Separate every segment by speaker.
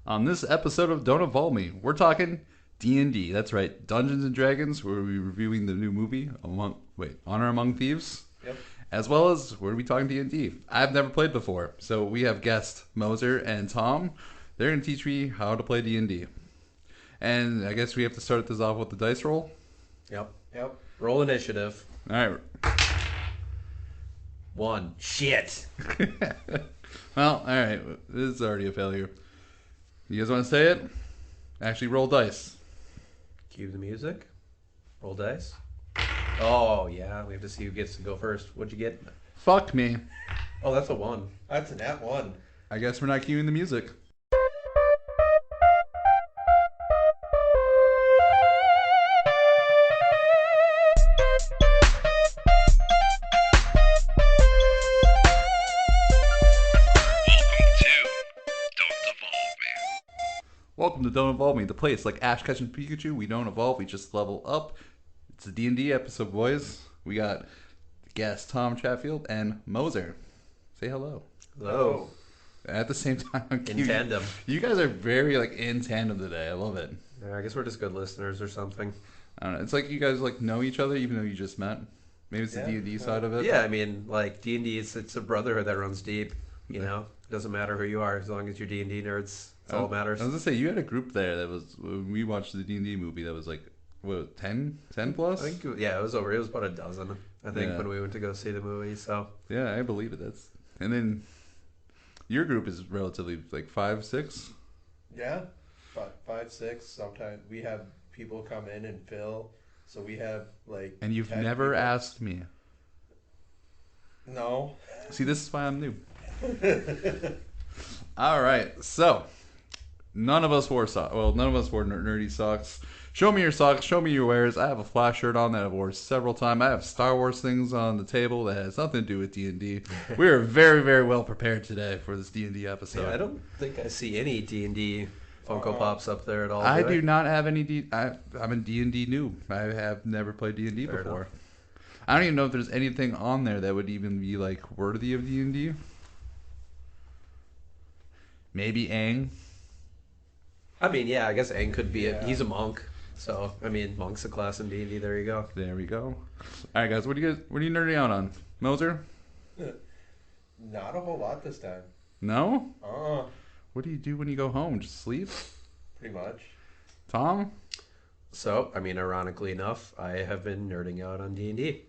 Speaker 1: On this episode of Don't Involve Me, we're talking D&D. That's right, Dungeons and Dragons. We're reviewing the new movie, Honor Among Thieves.
Speaker 2: Yep.
Speaker 1: As well as we're talking D&D. I've never played before, so we have guests Moser and Tom. They're going to teach me how to play D&D. And I guess we have to start this off with the dice roll.
Speaker 2: Yep. Roll initiative.
Speaker 1: All right.
Speaker 2: 1. Shit.
Speaker 1: Well, all right. This is already a failure. You guys want to say it? Actually, roll dice.
Speaker 2: Cue the music. Roll dice. Oh, yeah. We have to see who gets to go first. What'd you get?
Speaker 1: Fuck me.
Speaker 2: Oh, that's a 1.
Speaker 3: That's an at 1.
Speaker 1: I guess we're not cueing the music. Welcome to Don't Evolve Me, the place like Ash catching Pikachu. We don't evolve, we just level up. It's a D&D episode, boys. We got guest Tom Chatfield and Moser. Say hello.
Speaker 2: Hello.
Speaker 1: At the same time,
Speaker 2: In tandem.
Speaker 1: You guys are very in tandem today. I love it.
Speaker 2: Yeah, I guess we're just good listeners or something.
Speaker 1: I don't know. It's like you guys know each other even though you just met. Maybe it's the D&D side of it.
Speaker 2: Yeah, I mean, D&D, it's a brotherhood that runs deep. You know, it doesn't matter who you are as long as you're D&D nerds. That's all that matters.
Speaker 1: I was gonna say you had a group there that was when we watched the D&D movie that was 10 plus.
Speaker 2: I think it was over. It was about a dozen. I think when we went to go see the movie. So
Speaker 1: yeah, I believe it. And then your group is relatively 5, 6.
Speaker 3: Yeah, 5, 6. Sometimes we have people come in and fill. So we have
Speaker 1: And you've
Speaker 3: 10
Speaker 1: never
Speaker 3: people.
Speaker 1: asked me.
Speaker 3: No.
Speaker 1: See, this is why I'm new. All right, so none of us wore socks. Well, none of us wore nerdy socks. Show me your socks. Show me your wares. I have a Flash shirt on that I've worn several times. I have Star Wars things on the table that has nothing to do with D&D. We are very, very well prepared today for this D&D episode.
Speaker 2: yeah, I don't think I see any D&D Funko Pops up there at all.
Speaker 1: I do not have any I'm a D&D noob. I have never played D&D
Speaker 2: Fair
Speaker 1: before.
Speaker 2: enough.
Speaker 1: I don't even know if there's anything on there that would even be worthy of D&D. Maybe Aang.
Speaker 2: I mean, yeah, I guess Aang could be it. He's a monk. So, I mean, monk's a class in D&D. There you go.
Speaker 1: There we go. All right, guys. What are you nerding out on? Moser?
Speaker 3: Not a whole lot this time.
Speaker 1: No?
Speaker 3: Uh-uh.
Speaker 1: What do you do when you go home? Just sleep?
Speaker 3: Pretty much.
Speaker 1: Tom?
Speaker 2: So, I mean, ironically enough, I have been nerding out on D&D.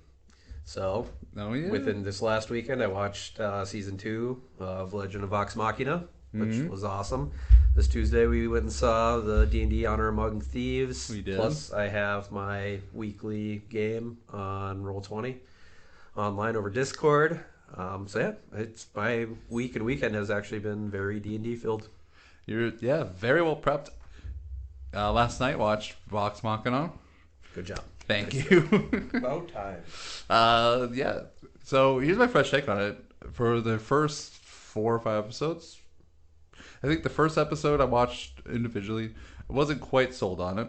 Speaker 2: So,
Speaker 1: Oh, yeah.
Speaker 2: within this last weekend, I watched Season 2 of Legend of Vox Machina, which was awesome. This Tuesday, we went and saw the D&D Honor Among Thieves.
Speaker 1: We did.
Speaker 2: Plus, I have my weekly game on Roll20 online over Discord. So, yeah, it's my week and weekend has actually been very D&D filled.
Speaker 1: You're very well prepped. Last night, watched Vox Machina.
Speaker 2: Good job.
Speaker 1: Thank you.
Speaker 3: About time.
Speaker 1: Yeah. So here's my fresh take on it. For the first 4 or 5 episodes, I think the first episode I watched individually, I wasn't quite sold on it.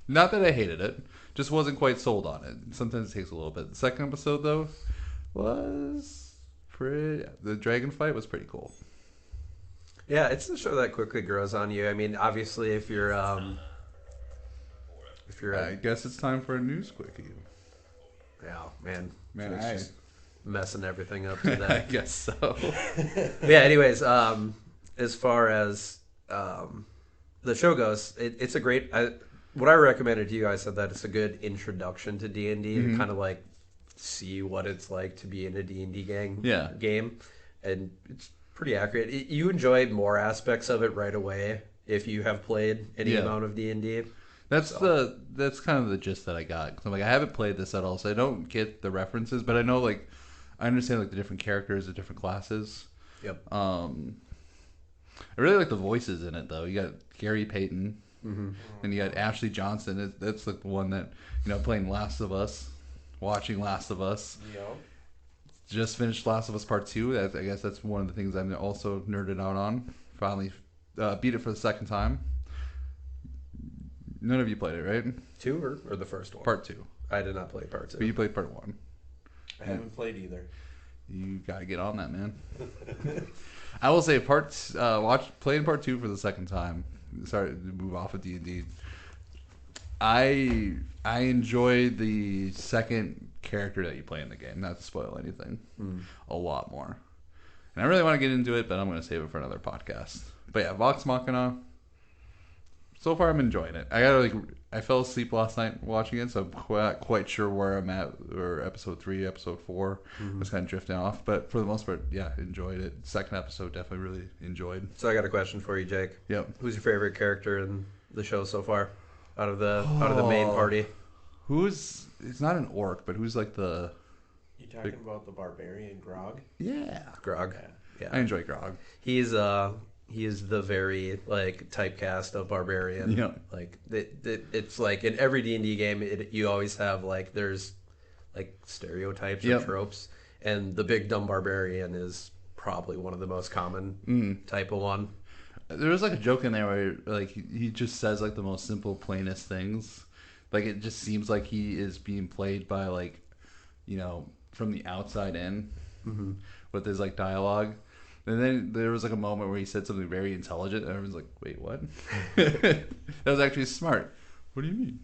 Speaker 1: Not that I hated it, just wasn't quite sold on it. Sometimes it takes a little bit. The second episode though was pretty. The dragon fight was pretty cool.
Speaker 2: Yeah, it's a show that quickly grows on you. I mean, obviously, if you're
Speaker 1: I guess it's time for a news quickie.
Speaker 2: yeah, man,
Speaker 1: Man,
Speaker 2: it's just messing everything up
Speaker 1: I
Speaker 2: today.
Speaker 1: guess so.
Speaker 2: But yeah. Anyways, as far as the show goes, it's a great. What I recommended to you, I said that it's a good introduction to D&D to kind of see what it's like to be in a D&D game, and it's pretty accurate. You enjoy more aspects of it right away if you have played any amount of D&D.
Speaker 1: That's kind of the gist that I got. 'Cause I'm I haven't played this at all, so I don't get the references, but I know I understand the different characters, the different classes.
Speaker 2: Yep.
Speaker 1: I really like the voices in it though. You got Gary Payton, and you got Ashley Johnson. That's the one that playing Last of Us, watching Last of Us. Just finished Last of Us Part 2. I guess that's one of the things I'm also nerded out on. Finally beat it for the second time. None of you played it, right?
Speaker 2: 2 or the first one?
Speaker 1: Part 2.
Speaker 2: I did not play part 2.
Speaker 1: But you played Part 1.
Speaker 3: I haven't played either.
Speaker 1: You gotta get on that, man. I will say playing part 2 for the second time. Started to move off of D&D. I enjoy the second character that you play in the game. Not to spoil anything, a lot more. And I really want to get into it, but I'm going to save it for another podcast. But yeah, Vox Machina. So far, I'm enjoying it. I fell asleep last night watching it, so I'm quite sure where I'm at, or episode 3, episode 4. I was kind of drifting off, but for the most part, yeah, enjoyed it. Second episode, definitely really enjoyed.
Speaker 2: So I got a question for you, Jake.
Speaker 1: Yep.
Speaker 2: Who's your favorite character in the show so far, out of the main party?
Speaker 1: It's not an orc, but who's like the...
Speaker 3: You talking about the barbarian Grog?
Speaker 1: Yeah.
Speaker 2: Grog.
Speaker 3: Yeah.
Speaker 1: I enjoy Grog.
Speaker 2: He is the very like typecast of barbarian.
Speaker 1: Yeah.
Speaker 2: Like it's like in every D&D game, you always have like there's like stereotypes or tropes, and the big dumb barbarian is probably one of the most common type of one.
Speaker 1: There was like a joke in there where like he just says like the most simple, plainest things. Like it just seems like he is being played by like, from the outside in with his like dialogue. And then there was like a moment where he said something very intelligent, and everyone's like, "Wait, what?" That was actually smart. What do you mean?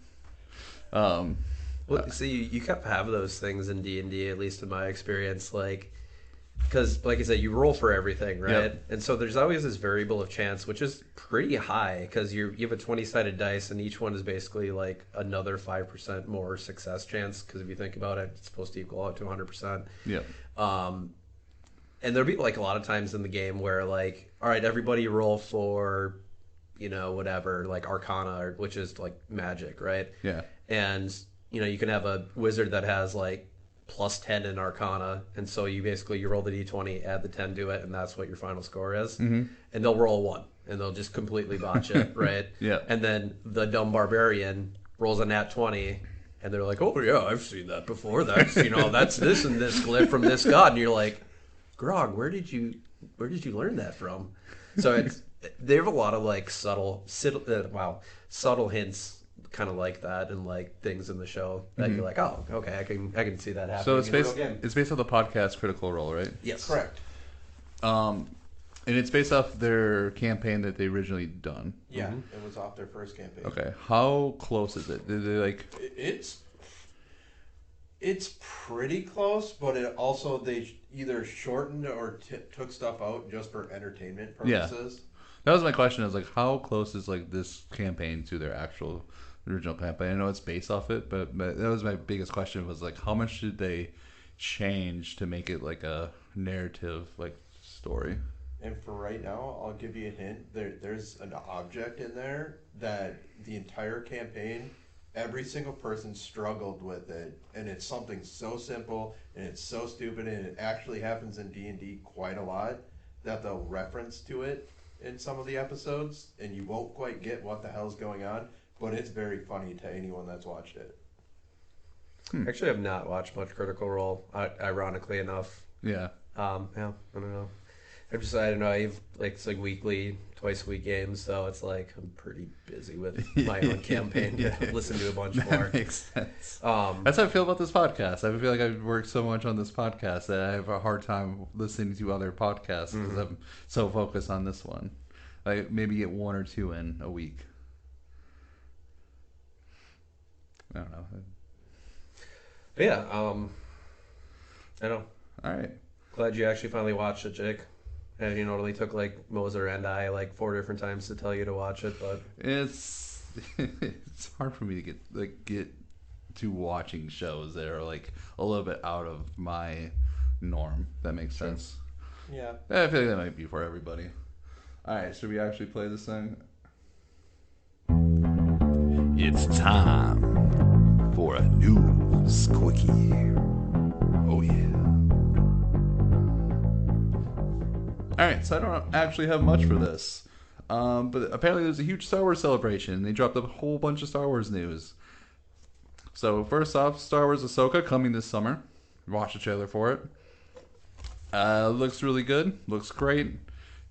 Speaker 2: Well, see, you kept have those things in D&D, at least in my experience, like because, like I said, you roll for everything, right?
Speaker 1: Yep.
Speaker 2: And so there's always this variable of chance, which is pretty high because you have a 20-sided dice, and each one is basically like another 5% more success chance. Because if you think about it, it's supposed to equal out to 100%.
Speaker 1: Yeah.
Speaker 2: And there'll be like a lot of times in the game where like, all right, everybody roll for, whatever, like Arcana, which is like magic, right?
Speaker 1: Yeah.
Speaker 2: And, you can have a wizard that has like plus 10 in Arcana. And so you roll the D20, add the 10 to it, and that's what your final score is. Mm-hmm. And they'll roll 1, and they'll just completely botch it, right?
Speaker 1: Yeah.
Speaker 2: And then the dumb barbarian rolls a nat 20, and they're like, oh, yeah, I've seen that before. That's, that's this and this glyph from this god. And you're like, Grog, where did you learn that from? So they have a lot of like subtle hints, kind of like that, and like things in the show that you're like, oh, okay, I can see that happening.
Speaker 1: So it's based on the podcast Critical Role, right?
Speaker 2: Yes,
Speaker 3: Correct.
Speaker 1: And it's based off their campaign that they originally done.
Speaker 3: Yeah, it was off their first campaign.
Speaker 1: Okay, how close is it? Did they like?
Speaker 3: It's pretty close, but they either shortened or took stuff out just for entertainment purposes.
Speaker 1: Yeah. That was my question. Is like, how close is like this campaign to their original campaign? I know it's based off it, but that was my biggest question. Was like, how much did they change to make it like a narrative like story?
Speaker 3: And for right now, I'll give you a hint. There's an object in there that the entire campaign, every single person struggled with it, and it's something so simple and it's so stupid, and it actually happens in D&D quite a lot that they'll reference to it in some of the episodes, and you won't quite get what the hell's going on, but it's very funny to anyone that's watched it.
Speaker 2: Actually, I've not watched much Critical Role, ironically enough.
Speaker 1: Yeah.
Speaker 2: I don't know. I don't know. I've it's like weekly, twice a week games, so it's like I'm pretty busy with my own campaign to listen to a bunch more.
Speaker 1: That makes sense. That's how I feel about this podcast. I feel like I've worked so much on this podcast that I have a hard time listening to other podcasts because I'm so focused on this one. Like maybe get 1 or 2 in a week. I don't know.
Speaker 2: But yeah, I know.
Speaker 1: All right.
Speaker 2: Glad you actually finally watched it, Jake. And it only took like Moser and I like 4 different times to tell you to watch it, but
Speaker 1: it's hard for me to get to watching shows that are like a little bit out of my norm. That makes sense.
Speaker 3: Yeah.
Speaker 1: I feel like that might be for everybody. All right, should we actually play this thing? It's time for a news quickie. Oh yeah. Alright, so I don't actually have much for this. But apparently there's a huge Star Wars celebration. They dropped a whole bunch of Star Wars news. So first off, Star Wars Ahsoka coming this summer. Watch the trailer for it. Looks really good. Looks great.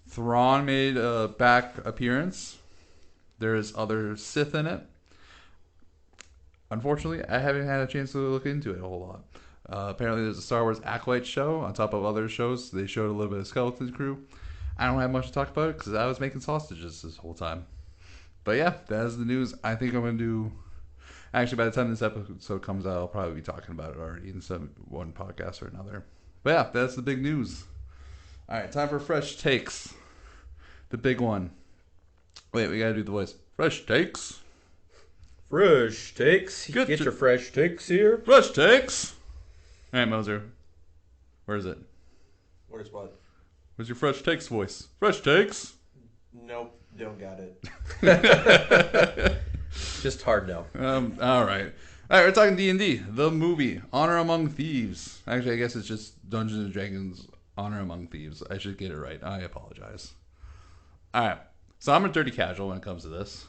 Speaker 1: Thrawn made a back appearance. There's other Sith in it. Unfortunately, I haven't had a chance to look into it a whole lot. Apparently there's a Star Wars Acolyte show on top of other shows. They showed a little bit of Skeleton Crew. I don't have much to talk about it because I was making sausages this whole time. But yeah, that is the news. I think I'm going to do... Actually, by the time this episode comes out, I'll probably be talking about it already in one podcast or another. But yeah, that's the big news. All right, time for fresh takes. The big one. Wait, we got to do the voice. Fresh takes.
Speaker 2: Fresh takes. Get your fresh takes here.
Speaker 1: Fresh takes. All right, Moser. Where is it?
Speaker 3: Where's what?
Speaker 1: Where's your fresh takes voice? Fresh takes.
Speaker 3: Nope, don't got it.
Speaker 2: Just hard no.
Speaker 1: All right, we're talking D&D, the movie, Honor Among Thieves. Actually, I guess it's just Dungeons and Dragons, Honor Among Thieves. I should get it right. I apologize. All right, so I'm a dirty casual when it comes to this.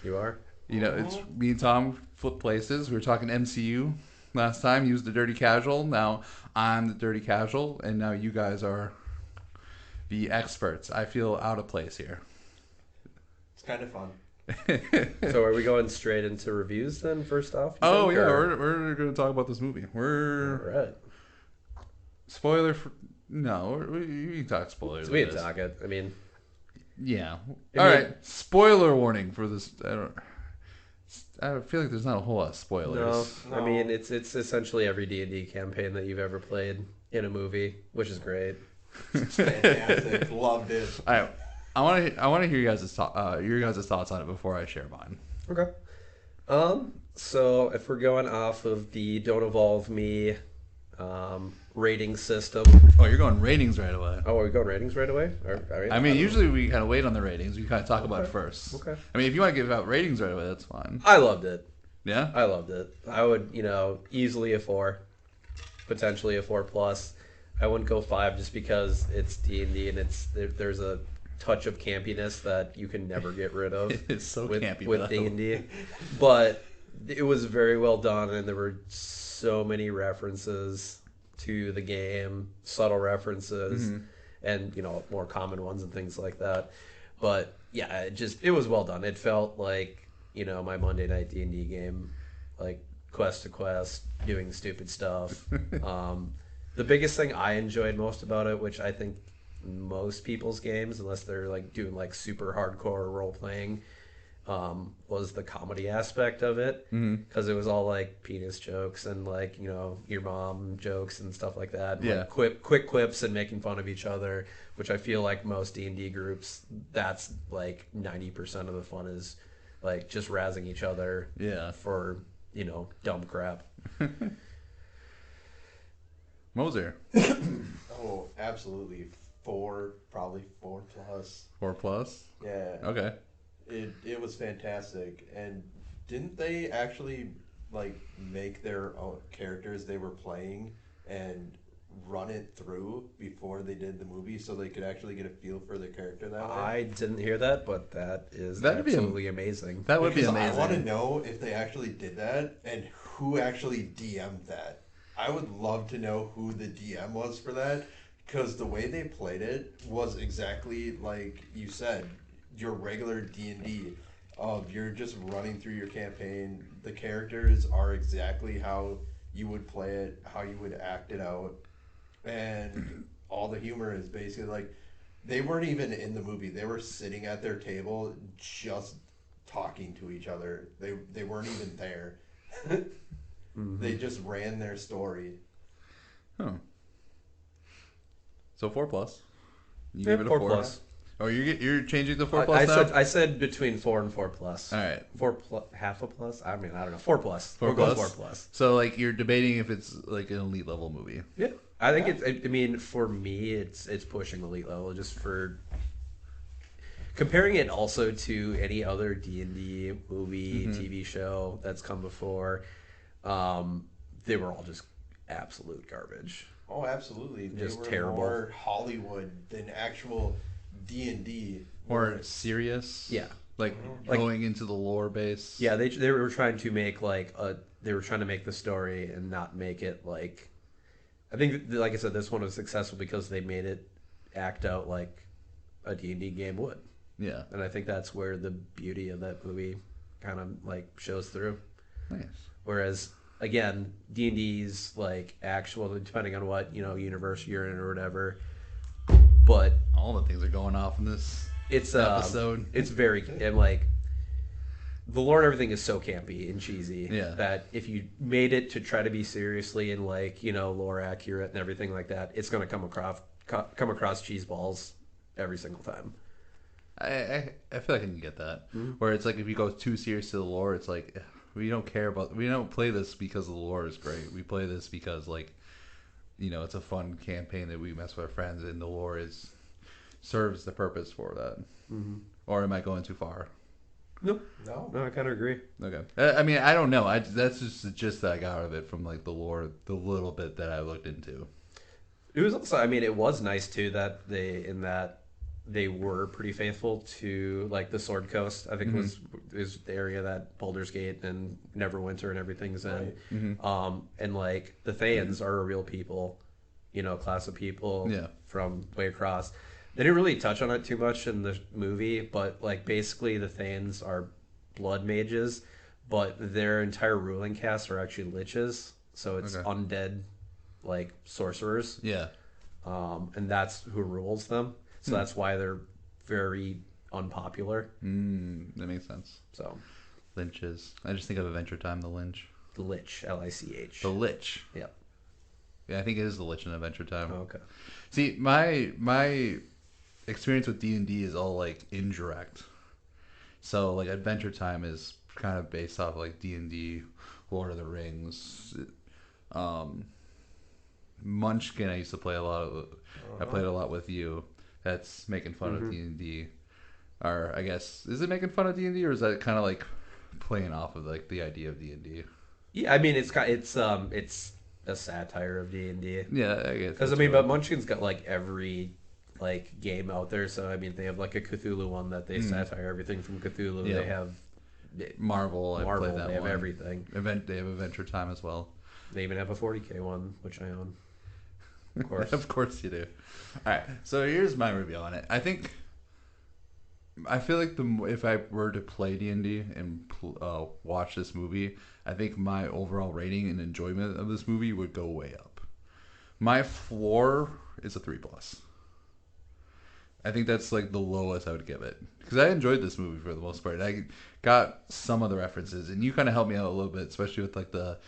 Speaker 2: You are?
Speaker 1: You know, it's me and Tom flip places. We were talking MCU last time. He was the dirty casual. Now I'm the dirty casual, and now you guys are the experts. I feel out of place here.
Speaker 3: It's kind of fun.
Speaker 2: So are we going straight into reviews then, first off?
Speaker 1: Oh, yeah, we're going to talk about this movie.
Speaker 2: All right.
Speaker 1: Spoiler for... No, we can talk spoilers.
Speaker 2: We can talk it. I mean...
Speaker 1: Yeah. All right. Spoiler warning for this. I feel like there's not a whole lot of spoilers.
Speaker 2: No. I mean, it's essentially every D&D campaign that you've ever played in a movie, which is great.
Speaker 3: It's fantastic. Loved it.
Speaker 1: All right. I want to hear your guys' thoughts on it before I share mine.
Speaker 2: Okay. So if we're going off of the Don't Evolve Me rating system.
Speaker 1: Oh, you're going ratings right away.
Speaker 2: Oh, are we going ratings right away?
Speaker 1: I mean, usually we kind of wait on the ratings. We kind of talk about it first.
Speaker 2: Okay.
Speaker 1: I mean, if you want to give out ratings right away, that's fine.
Speaker 2: I loved it.
Speaker 1: Yeah?
Speaker 2: I loved it. I would, easily a 4, potentially a 4+. I wouldn't go 5 just because it's D&D and there's a touch of campiness that you can never get rid of.
Speaker 1: It's so
Speaker 2: with,
Speaker 1: campy
Speaker 2: with D&D. But it was very well done, and there were so many references to the game, subtle references, and more common ones and things like that. But yeah, it was well done. It felt like my Monday night D&D game, like quest to quest, doing stupid stuff. The biggest thing I enjoyed most about it, which I think most people's games, unless they're like doing like super hardcore role playing, was the comedy aspect of it, because it was all like penis jokes and like your mom jokes and stuff like that. And, like, quick quips and making fun of each other, which I feel like most D&D groups, that's like 90% of the fun is like just razzing each other for dumb crap.
Speaker 1: Moser.
Speaker 3: Oh, absolutely. 4, probably 4+.
Speaker 1: 4+?
Speaker 3: Yeah.
Speaker 1: Okay.
Speaker 3: It was fantastic. And didn't they actually like make their own characters they were playing and run it through before they did the movie so they could actually get a feel for the character that way?
Speaker 2: I didn't hear that, but that'd be absolutely amazing.
Speaker 1: That would be amazing.
Speaker 3: I want to know if they actually did that and who actually DM'd that. I would love to know who the DM was for that, because the way they played it was exactly like you said, your regular D&D of you're just running through your campaign. The characters are exactly how you would play it, how you would act it out, and all the humor is basically like they weren't even in the movie. They were sitting at their table just talking to each other. They weren't even there. They just ran their story.
Speaker 1: Oh. So 4+. You
Speaker 2: Yeah,
Speaker 1: give it a
Speaker 2: 4+.
Speaker 1: 4. Oh, you're changing the 4+ now?
Speaker 2: I said between 4 and 4+.
Speaker 1: All right.
Speaker 2: 4+, half a plus. I mean, I don't know. 4+.
Speaker 1: 4+.
Speaker 2: We'll go 4+.
Speaker 1: So like you're debating if it's like an elite level movie.
Speaker 2: Yeah, I think it's. I mean, for me, it's pushing elite level just for comparing it also to any other D&D movie, TV show that's come before. They were all just absolute garbage.
Speaker 3: Oh, absolutely.
Speaker 2: Just
Speaker 3: they were
Speaker 2: terrible.
Speaker 3: More Hollywood than actual D&D.
Speaker 1: Or serious.
Speaker 2: Yeah.
Speaker 1: Like going into the lore base.
Speaker 2: Yeah, they were trying to make they were trying to make the story and not make it like. I think, like I said, this one was successful because they made it act out like a D&D game would.
Speaker 1: Yeah.
Speaker 2: And I think that's where the beauty of that movie kind of like shows through.
Speaker 1: Nice.
Speaker 2: Whereas again, D&D's like actual, depending on what universe you're in or whatever, but
Speaker 1: all the things are going off in this
Speaker 2: It's
Speaker 1: episode.
Speaker 2: It's very and like the lore and everything is so campy and cheesy that if you made it to try to be seriously and like lore accurate and everything like that, it's going to come across cheese balls every single time.
Speaker 1: I feel like I can get that. Where it's like if you go too serious to the lore, it's like we don't play this because the lore is great. We play this because like it's a fun campaign that we mess with our friends, and the lore serves the purpose for that. Or am I going too far?
Speaker 2: Nope. No, I kind of agree.
Speaker 1: Okay. I mean, I don't know. That's just the gist that I got out of it from like the lore, the little bit that I looked into.
Speaker 2: It was also, I mean, it was nice too that they were pretty faithful to like the Sword Coast. I think is the area that Baldur's Gate and Neverwinter and everything's in. Right. And like the Thanes are a real people, class of people from way across. They didn't really touch on it too much in the movie, but like basically the Thanes are blood mages, but their entire ruling caste are actually liches, so it's undead like sorcerers.
Speaker 1: Yeah.
Speaker 2: And that's who rules them. So that's why they're very unpopular.
Speaker 1: That makes sense.
Speaker 2: So
Speaker 1: Lynches. I just think of Adventure Time, the Lynch.
Speaker 2: The Lich, Lich.
Speaker 1: The Lich.
Speaker 2: Yep.
Speaker 1: Yeah, I think it is the Lich in Adventure Time.
Speaker 2: Oh, okay.
Speaker 1: See, my experience with D&D is all like indirect. So like Adventure Time is kind of based off like D&D, Lord of the Rings. Munchkin I used to play a lot of. I played a lot with you. That's making fun of D&D. Or I guess, is it making fun of D&D, or is that kind of like playing off of like the idea of D&D?
Speaker 2: Yeah, I mean it's a satire of D&D.
Speaker 1: Yeah, I guess.
Speaker 2: Because I mean, but Munchkin's got like every like game out there. So I mean, they have like a Cthulhu one that they satire everything from Cthulhu.
Speaker 1: Yeah.
Speaker 2: They have
Speaker 1: Marvel. I played that
Speaker 2: they have
Speaker 1: one.
Speaker 2: everything.
Speaker 1: They have Adventure Time as well.
Speaker 2: They even have a 40K one, which I own. Of course.
Speaker 1: Of course you do. All right, so here's my review on it. I feel like if I were to play D&D and watch this movie, I think my overall rating and enjoyment of this movie would go way up. My floor is a 3+. I think that's like the lowest I would give it, because I enjoyed this movie for the most part. I got some of the references, and you kind of helped me out a little bit, especially with like the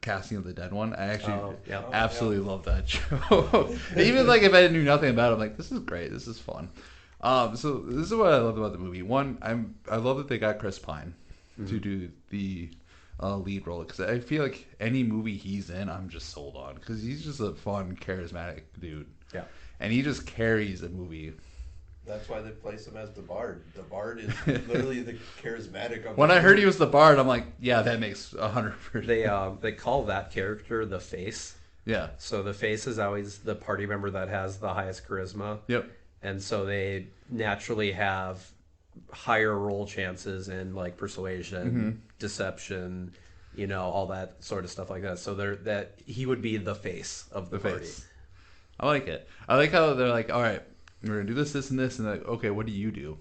Speaker 1: Casting of the Dead one. I actually absolutely love that show. Even like if I knew nothing about it, I'm like, this is great. This is fun. So this is what I love about the movie. One, I love that they got Chris Pine to do the lead role, because I feel like any movie he's in, I'm just sold on, because he's just a fun, charismatic dude.
Speaker 2: Yeah.
Speaker 1: And he just carries a movie.
Speaker 3: That's why they place him as the Bard. The Bard is literally the charismatic of
Speaker 1: When I heard he was the Bard, I'm like, yeah, that makes 100%.
Speaker 2: They call that character the Face.
Speaker 1: Yeah.
Speaker 2: So the Face is always the party member that has the highest charisma.
Speaker 1: Yep.
Speaker 2: And so they naturally have higher roll chances in like persuasion, deception, all that sort of stuff like that. So that he would be the face of the party.
Speaker 1: Face. I like it. I like how they're like, all right, we're gonna do this, and this, and like, okay, what do you do?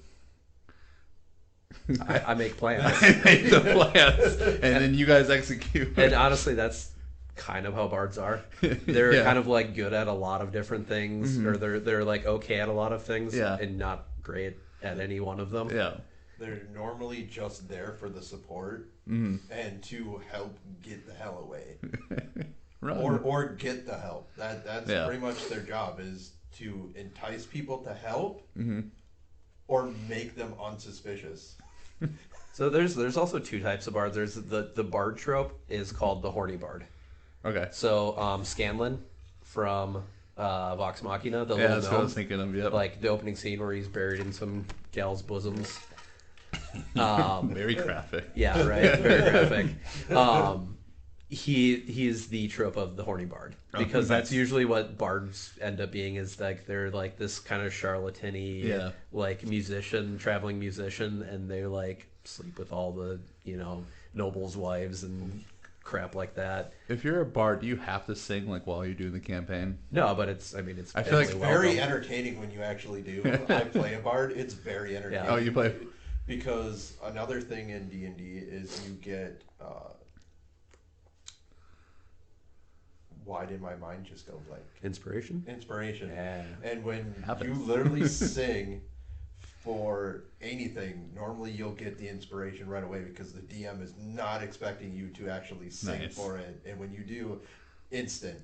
Speaker 2: I make plans.
Speaker 1: I make the plans, and then you guys execute.
Speaker 2: And honestly, that's kind of how bards are. They're kind of like good at a lot of different things, or they're like okay at a lot of things, and not great at any one of them.
Speaker 1: Yeah.
Speaker 3: They're normally just there for the support and to help get the hell away. Or get the help. That's pretty much their job, is to entice people to help or make them unsuspicious.
Speaker 2: So there's also two types of bards. There's the bard trope is called the horny bard.
Speaker 1: Okay.
Speaker 2: So Scanlan from Vox Machina, the little
Speaker 1: that's what I was thinking of. Yep.
Speaker 2: Like the opening scene where he's buried in some gal's bosoms.
Speaker 1: Very graphic.
Speaker 2: Yeah, right. Very graphic. He's the trope of the horny bard, because that's usually what bards end up being, is like they're like this kind of charlatan-y like traveling musician, and they like sleep with all the nobles' wives and crap like that.
Speaker 1: If you're a bard, do you have to sing like while you're doing the campaign?
Speaker 2: No, but I
Speaker 1: feel like
Speaker 3: it's very entertaining when you actually do. I play a bard. It's very entertaining.
Speaker 1: Oh, you play.
Speaker 3: Because another thing in D&D is you get why did my mind just go blank?
Speaker 2: Inspiration.
Speaker 3: Yeah. And when
Speaker 1: Happens.
Speaker 3: you literally sing for anything, normally you'll get the inspiration right away because the DM is not expecting you to actually sing for it. And when you do, instant.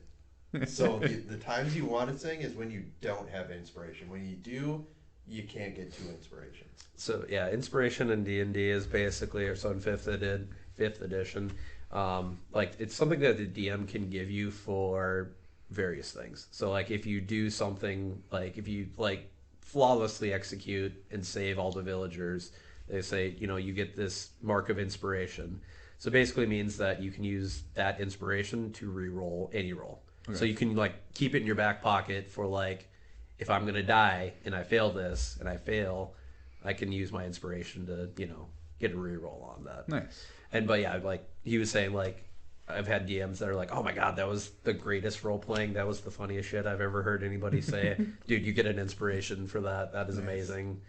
Speaker 3: So the times you want to sing is when you don't have inspiration. When you do, you can't get to inspiration.
Speaker 2: So yeah, inspiration in D&D is basically, or so in fifth edition, like it's something that the DM can give you for various things. So like if you do something, like if you like flawlessly execute and save all the villagers, they say, you get this mark of inspiration. So basically means that you can use that inspiration to re-roll any roll. Okay. So you can like keep it in your back pocket for like, if I'm gonna die and I fail this and I fail, I can use my inspiration to get a re-roll on that.
Speaker 1: Nice.
Speaker 2: But yeah, like he was saying, like I've had DMs that are like, oh my god, that was the greatest role playing. That was the funniest shit I've ever heard anybody say. Dude, you get an inspiration for that. That is amazing.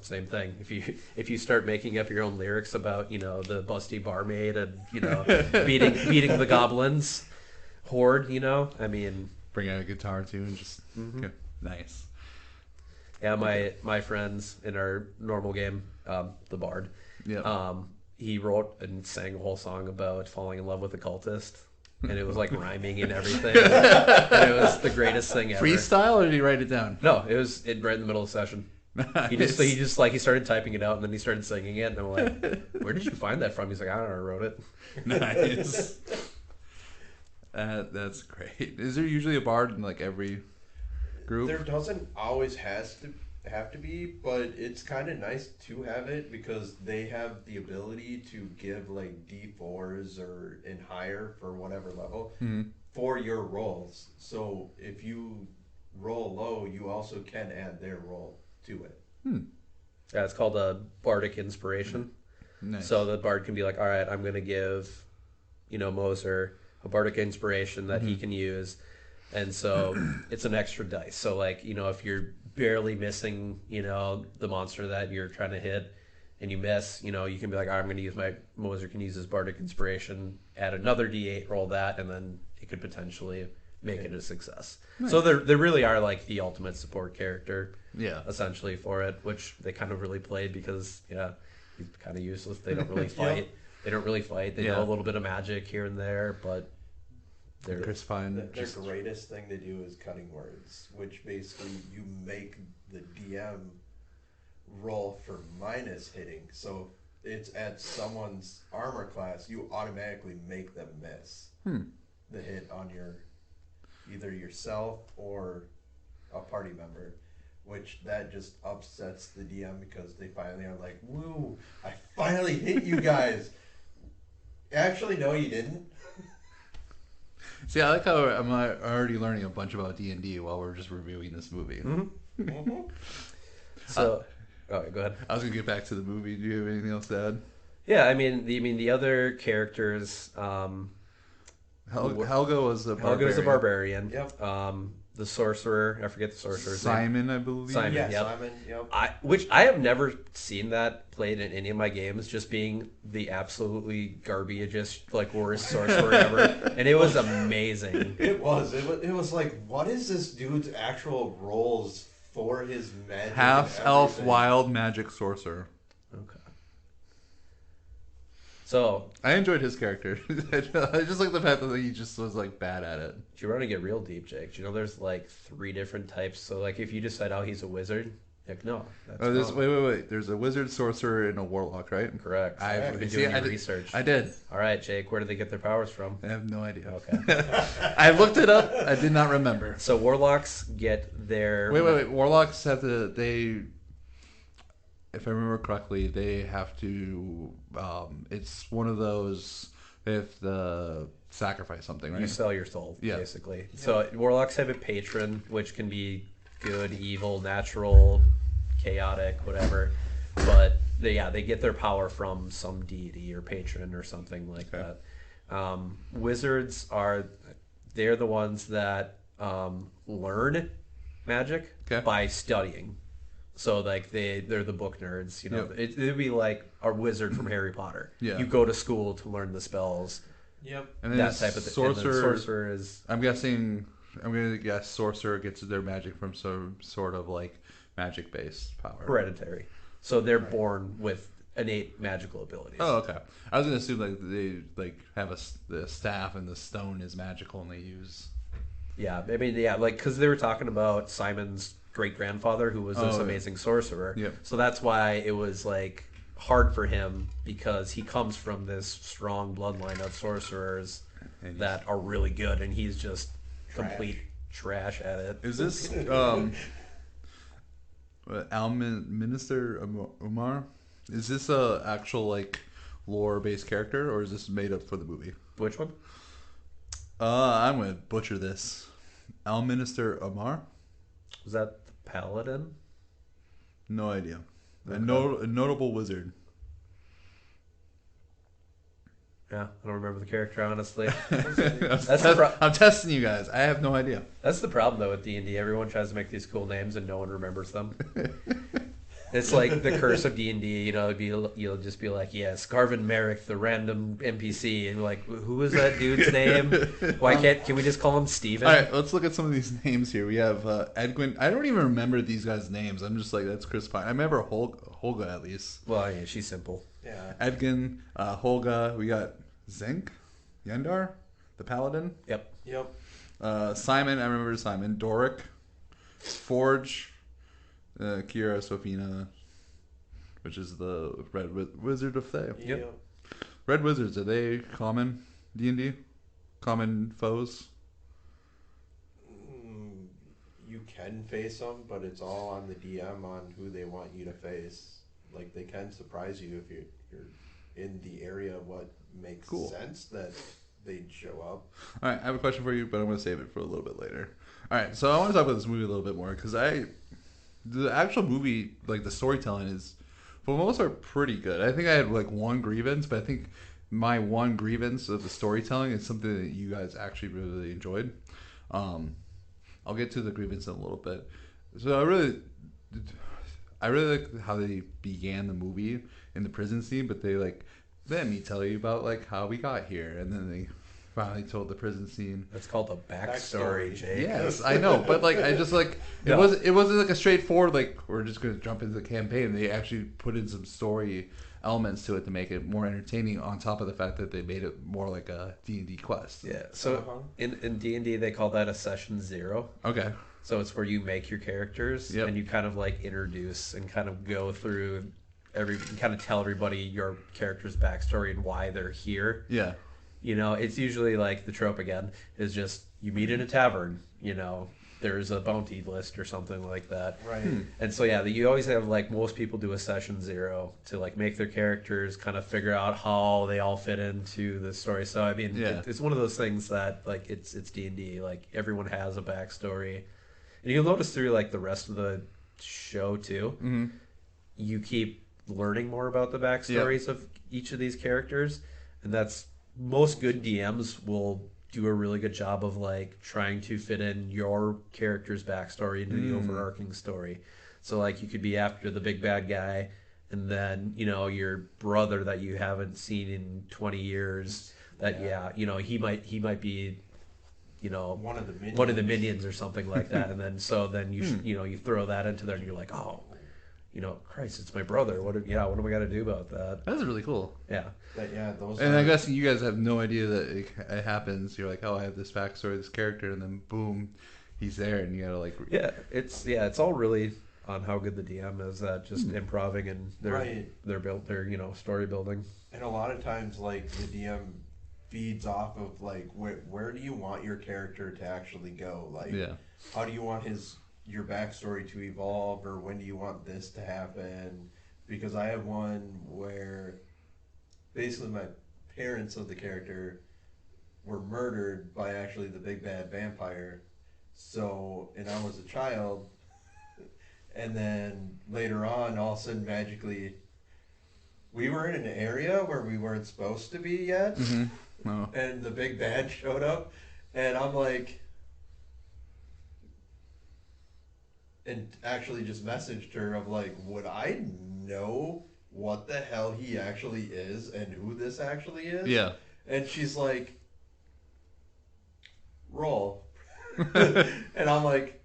Speaker 2: Same thing. If you start making up your own lyrics about the busty barmaid and beating the goblins horde, I mean,
Speaker 1: bring out a guitar too and just nice.
Speaker 2: Yeah, my friends in our normal game, the bard.
Speaker 1: Yeah.
Speaker 2: He wrote and sang a whole song about falling in love with a cultist, and it was like rhyming and everything. And it was the greatest thing ever.
Speaker 1: Freestyle, or did he write it down?
Speaker 2: No, it was right in the middle of the session.
Speaker 1: Nice.
Speaker 2: He started typing it out, and then he started singing it, and I'm like, where did you find that from? He's like, I don't know, I wrote it.
Speaker 1: Nice. That's great. Is there usually a bard in like every group?
Speaker 3: There doesn't always have to be, but it's kind of nice to have it because they have the ability to give like D4s or and higher for whatever level for your rolls. So if you roll low, you also can add their roll to it.
Speaker 2: Yeah, it's called a bardic inspiration.
Speaker 1: Nice.
Speaker 2: So the bard can be like, all right, I'm going to give, Moser a bardic inspiration that he can use. And so it's an extra dice. So like, if you're barely missing, the monster that you're trying to hit and you miss, you can be like, I'm going to use Moser can use his bardic inspiration, add another D8, roll that, and then it could potentially make it a success. Nice. So they really are like the ultimate support character, essentially for it, which they kind of really played because, he's kind of useless. They don't really fight. They don't really fight. They know a little bit of magic here and there, but
Speaker 3: their greatest thing to do is cutting words, which basically you make the DM roll for minus hitting. So it's at someone's armor class, you automatically make them miss the hit on either yourself or a party member, which that just upsets the DM because they finally are like, woo, I finally hit you guys. Actually, no, you didn't.
Speaker 1: See, I like how I'm already learning a bunch about D&D while we're just reviewing this movie.
Speaker 2: So, go ahead.
Speaker 1: I was gonna get back to the movie. Do you have anything else to add?
Speaker 2: Yeah, I mean the other characters.
Speaker 1: Helga was a
Speaker 2: barbarian.
Speaker 3: Yep.
Speaker 2: The sorcerer, I forget the sorcerer's name.
Speaker 1: Simon, I believe.
Speaker 2: Simon,
Speaker 3: yeah,
Speaker 2: yep.
Speaker 3: Simon, yep.
Speaker 2: I have never seen that played in any of my games, just being the absolutely garbage-ish, like worst sorcerer ever, and it was amazing.
Speaker 3: It was like, what is this dude's actual roles for his magic?
Speaker 1: Half elf, wild magic sorcerer.
Speaker 2: Okay. So
Speaker 1: I enjoyed his character. I just like the fact that he just was like bad at it.
Speaker 2: If you want to get real deep, Jake, do you know there's like 3 different types? So like if you decide, oh, he's a wizard, like no. That's
Speaker 1: wait. There's a wizard, sorcerer, and a warlock, right?
Speaker 2: Correct. I've been doing your research.
Speaker 1: I did.
Speaker 2: All right, Jake, where do they get their powers from?
Speaker 1: I have no idea.
Speaker 2: Okay.
Speaker 1: I looked it up. I did not remember.
Speaker 2: So warlocks get their...
Speaker 1: Wait. Warlocks have to... If I remember correctly, they have to... it's one of those... They have to sacrifice something, right?
Speaker 2: You sell your soul, basically. Yeah. So warlocks have a patron, which can be good, evil, natural, chaotic, whatever. But they get their power from some deity or patron or something like that. Wizards they're the ones that learn magic by studying. So like they're the book nerds, you know. It'd be like a wizard from Harry Potter. Yeah. You go to school to learn the spells.
Speaker 3: Yep.
Speaker 1: And then
Speaker 2: that type of thing. Sorcerer is
Speaker 1: I'm gonna guess sorcerer gets their magic from some sort of like magic based power.
Speaker 2: hereditary, so they're born with innate magical abilities.
Speaker 1: Oh, okay. I was gonna assume like they like have the staff and the stone is magical and they use.
Speaker 2: Yeah, I mean, yeah, like because they were talking about Simon's great grandfather who was this
Speaker 1: Oh, yeah.
Speaker 2: amazing sorcerer.
Speaker 1: Yep.
Speaker 2: So that's why it was like hard for him because he comes from this strong bloodline of sorcerers
Speaker 1: And
Speaker 2: that are really good, and he's just complete trash at it.
Speaker 1: Is this Minister Umar? Is this a actual like lore based character or is this made up for the movie?
Speaker 2: Which one?
Speaker 1: I'm gonna butcher this. Minister Umar?
Speaker 2: Was that the paladin?
Speaker 1: No idea.
Speaker 2: Okay.
Speaker 1: A notable wizard.
Speaker 2: Yeah, I don't remember the character honestly.
Speaker 1: I'm I'm testing you guys. I have no idea.
Speaker 2: That's the problem though with D&D. Everyone tries to make these cool names and no one remembers them. It's like the curse of D&D. You know, you'll just be like, yes, Garvin Merrick, the random NPC, and like, who is that dude's name? Why can we just call him Steven?
Speaker 1: All right, let's look at some of these names here. We have Edwin. I don't even remember these guys' names. I'm just like, that's Chris Pine. I remember Holga at least.
Speaker 2: Well, yeah, she's simple.
Speaker 3: Yeah.
Speaker 1: Edgin, Holga. We got Zenk, Yendar, the Paladin.
Speaker 2: Yep.
Speaker 1: Simon. I remember Simon. Doric, Forge. Kira Sofina, which is the Red Wizard of Thay.
Speaker 2: Yep.
Speaker 1: Red Wizards, are they common D&D? Common foes?
Speaker 3: You can face them, but it's all on the DM on who they want you to face. Like, they can surprise you if you're in the area of what makes sense that they'd show up.
Speaker 1: All right, I have a question for you, but I'm going to save it for a little bit later. All right, so I want to talk about this movie a little bit more because the actual movie, like the storytelling is, for the most part, pretty good. I think I had like one grievance, but I think my one grievance of the storytelling is something that you guys actually really enjoyed. I'll get to the grievance in a little bit. So I really like how they began the movie in the prison scene, but they like let me tell you about like how we got here, and then they finally told the prison scene.
Speaker 2: That's called a backstory, Jake.
Speaker 1: Yes, I know, but like I just like it wasn't like a straightforward like we're just gonna jump into the campaign. They actually put in some story elements to it to make it more entertaining. On top of the fact that they made it more like a D&D quest.
Speaker 2: Yeah. So in D&D they call that a session 0.
Speaker 1: Okay.
Speaker 2: So it's where you make your characters and you kind of like introduce and kind of go through kind of tell everybody your character's backstory and why they're here.
Speaker 1: Yeah.
Speaker 2: You know, it's usually like the trope again is just you meet in a tavern, you know, there's a bounty list or something like that.
Speaker 3: Right.
Speaker 2: And so, yeah, you always have like most people do a session 0 to like make their characters kind of figure out how they all fit into the story. So, I mean, it's one of those things that like it's D&D. Like everyone has a backstory. And you'll notice through like the rest of the show too, you keep learning more about the backstories of each of these characters. And that's most good DMs will do a really good job of like trying to fit in your character's backstory into the overarching story. So like you could be after the big bad guy and then, you know, your brother that you haven't seen in 20 years that you know, he might be, you know, one of the minions or something like that. And then you throw that into there and you're like, oh, you know, Christ, it's my brother. What am I gonna do about that?
Speaker 1: That's really cool.
Speaker 2: Yeah.
Speaker 1: I guess you guys have no idea that it happens. You're like, oh, I have this backstory, this character, and then boom, he's there, and you gotta like.
Speaker 2: It's all really on how good the DM is at just improving and their you know story building.
Speaker 3: And a lot of times, like the DM feeds off of like where do you want your character to actually go? Like, how do you want your backstory to evolve, or when do you want this to happen? Because I have one where basically my parents of the character were murdered by actually the big bad vampire. So, and I was a child, and then later on, all of a sudden, magically, we were in an area where we weren't supposed to be yet, and the big bad showed up, and I'm like, and actually just messaged her of like, would I know what the hell he actually is and who this actually is?
Speaker 1: Yeah.
Speaker 3: And she's like, roll. And I'm like,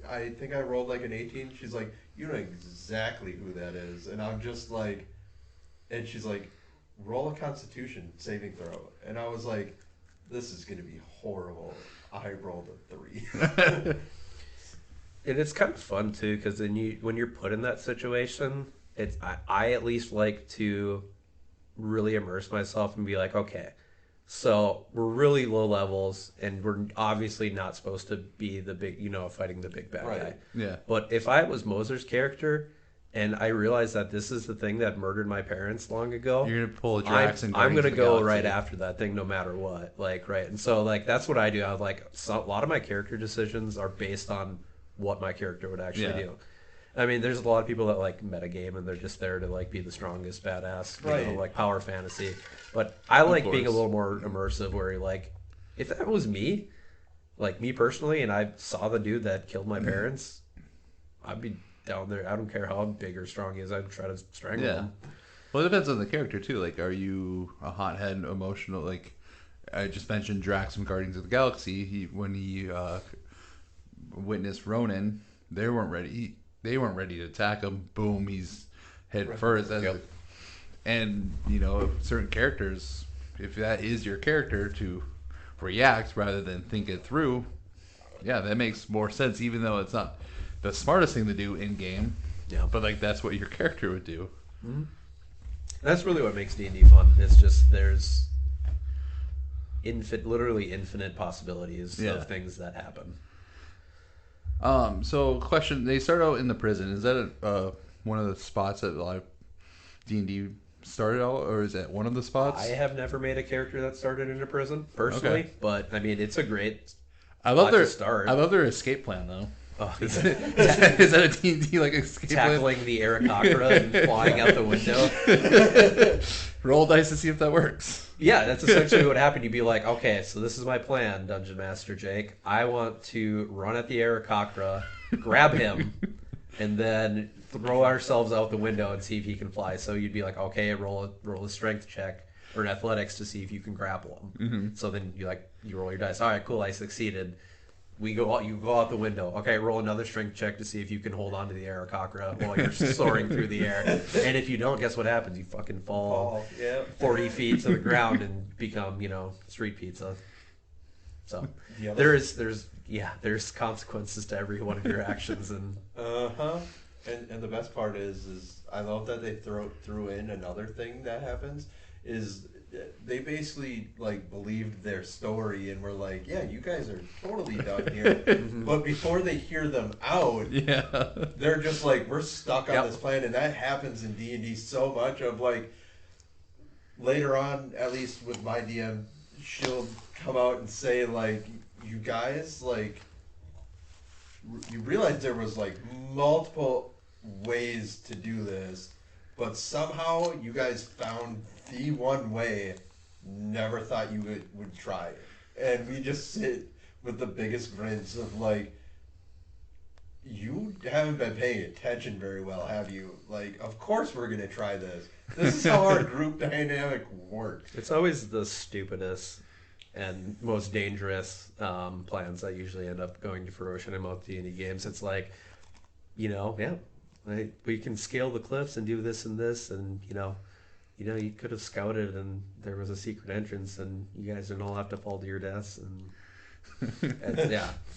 Speaker 3: I think I rolled like an 18. She's like, you know exactly who that is. And I'm just like, and she's like, roll a Constitution saving throw. And I was like, this is going to be horrible. I rolled a 3.
Speaker 2: And it's kind of fun too, because then when you're put in that situation, I at least like to really immerse myself and be like, okay, so we're really low levels, and we're obviously not supposed to be the big, fighting the big bad guy.
Speaker 1: Yeah.
Speaker 2: But if I was Moser's character, and I realized that this is the thing that murdered my parents long ago,
Speaker 1: You're gonna pull a Drax and
Speaker 2: I'm
Speaker 1: Guardians
Speaker 2: gonna
Speaker 1: of the
Speaker 2: go
Speaker 1: Galaxy.
Speaker 2: right after that thing, no matter what. Like, right, and so like that's what I do. I was like, a lot of my character decisions are based on what my character would actually do. I mean, there's a lot of people that like metagame and they're just there to like be the strongest badass, like power fantasy. But I like being a little more immersive, where like, if that was me, like me personally, and I saw the dude that killed my parents, I'd be down there. I don't care how big or strong he is. I'd try to strangle him.
Speaker 1: Well, it depends on the character too. Like, are you a hothead, emotional? Like, I just mentioned Drax from Guardians of the Galaxy. When he witnessed Ronan, they weren't ready. They weren't ready to attack him. Boom, he's head first. And certain characters, if that is your character, to react rather than think it through, that makes more sense. Even though it's not the smartest thing to do in game, but like that's what your character would do.
Speaker 2: Mm-hmm. That's really what makes D&D fun. It's just there's literally infinite possibilities of things that happen.
Speaker 1: So question: they start out in the prison. Is that one of the spots that a lot of D&D started out, or is that one of the spots?
Speaker 2: I have never made a character that started in a prison personally, but I mean it's a great.
Speaker 1: I love their
Speaker 2: start.
Speaker 1: I love their escape plan though.
Speaker 2: Oh,
Speaker 1: is that a D&D like escape
Speaker 2: tackling
Speaker 1: plan?
Speaker 2: the Aarakocra and flying out the window?
Speaker 1: Roll dice to see if that works.
Speaker 2: Yeah, that's essentially what happened. You'd be like, okay, so this is my plan, Dungeon Master Jake. I want to run at the Aarakocra, grab him, and then throw ourselves out the window and see if he can fly. So you'd be like, okay, roll a strength check or an athletics to see if you can grapple him.
Speaker 1: Mm-hmm.
Speaker 2: So then you roll your dice. All right, cool, I succeeded. You go out the window. Okay, roll another strength check to see if you can hold on to the Aarakocra while you're soaring through the air. And if you don't, guess what happens? You fucking fall 40 feet to the ground and become, street pizza. So there's consequences to every one of your actions. And
Speaker 3: And the best part is I love that they threw in another thing that happens is they basically like believed their story and were like, yeah, you guys are totally done here. But before they hear them out, they're just like, we're stuck on this plan. And that happens in D&D so much of like later on, at least with my DM, she'll come out and say like, you guys, like, you realize there was like multiple ways to do this, but somehow you guys found the one way. Never thought you would try it. And we just sit with the biggest grins of like, you haven't been paying attention very well, have you? Like, of course we're gonna try this. This is how our group dynamic works.
Speaker 2: It's always the stupidest and most dangerous plans that usually end up going to fruition in most D&D games. It's like, we can scale the cliffs and do this and this, and you could have scouted and there was a secret entrance, and you guys didn't all have to fall to your deaths. And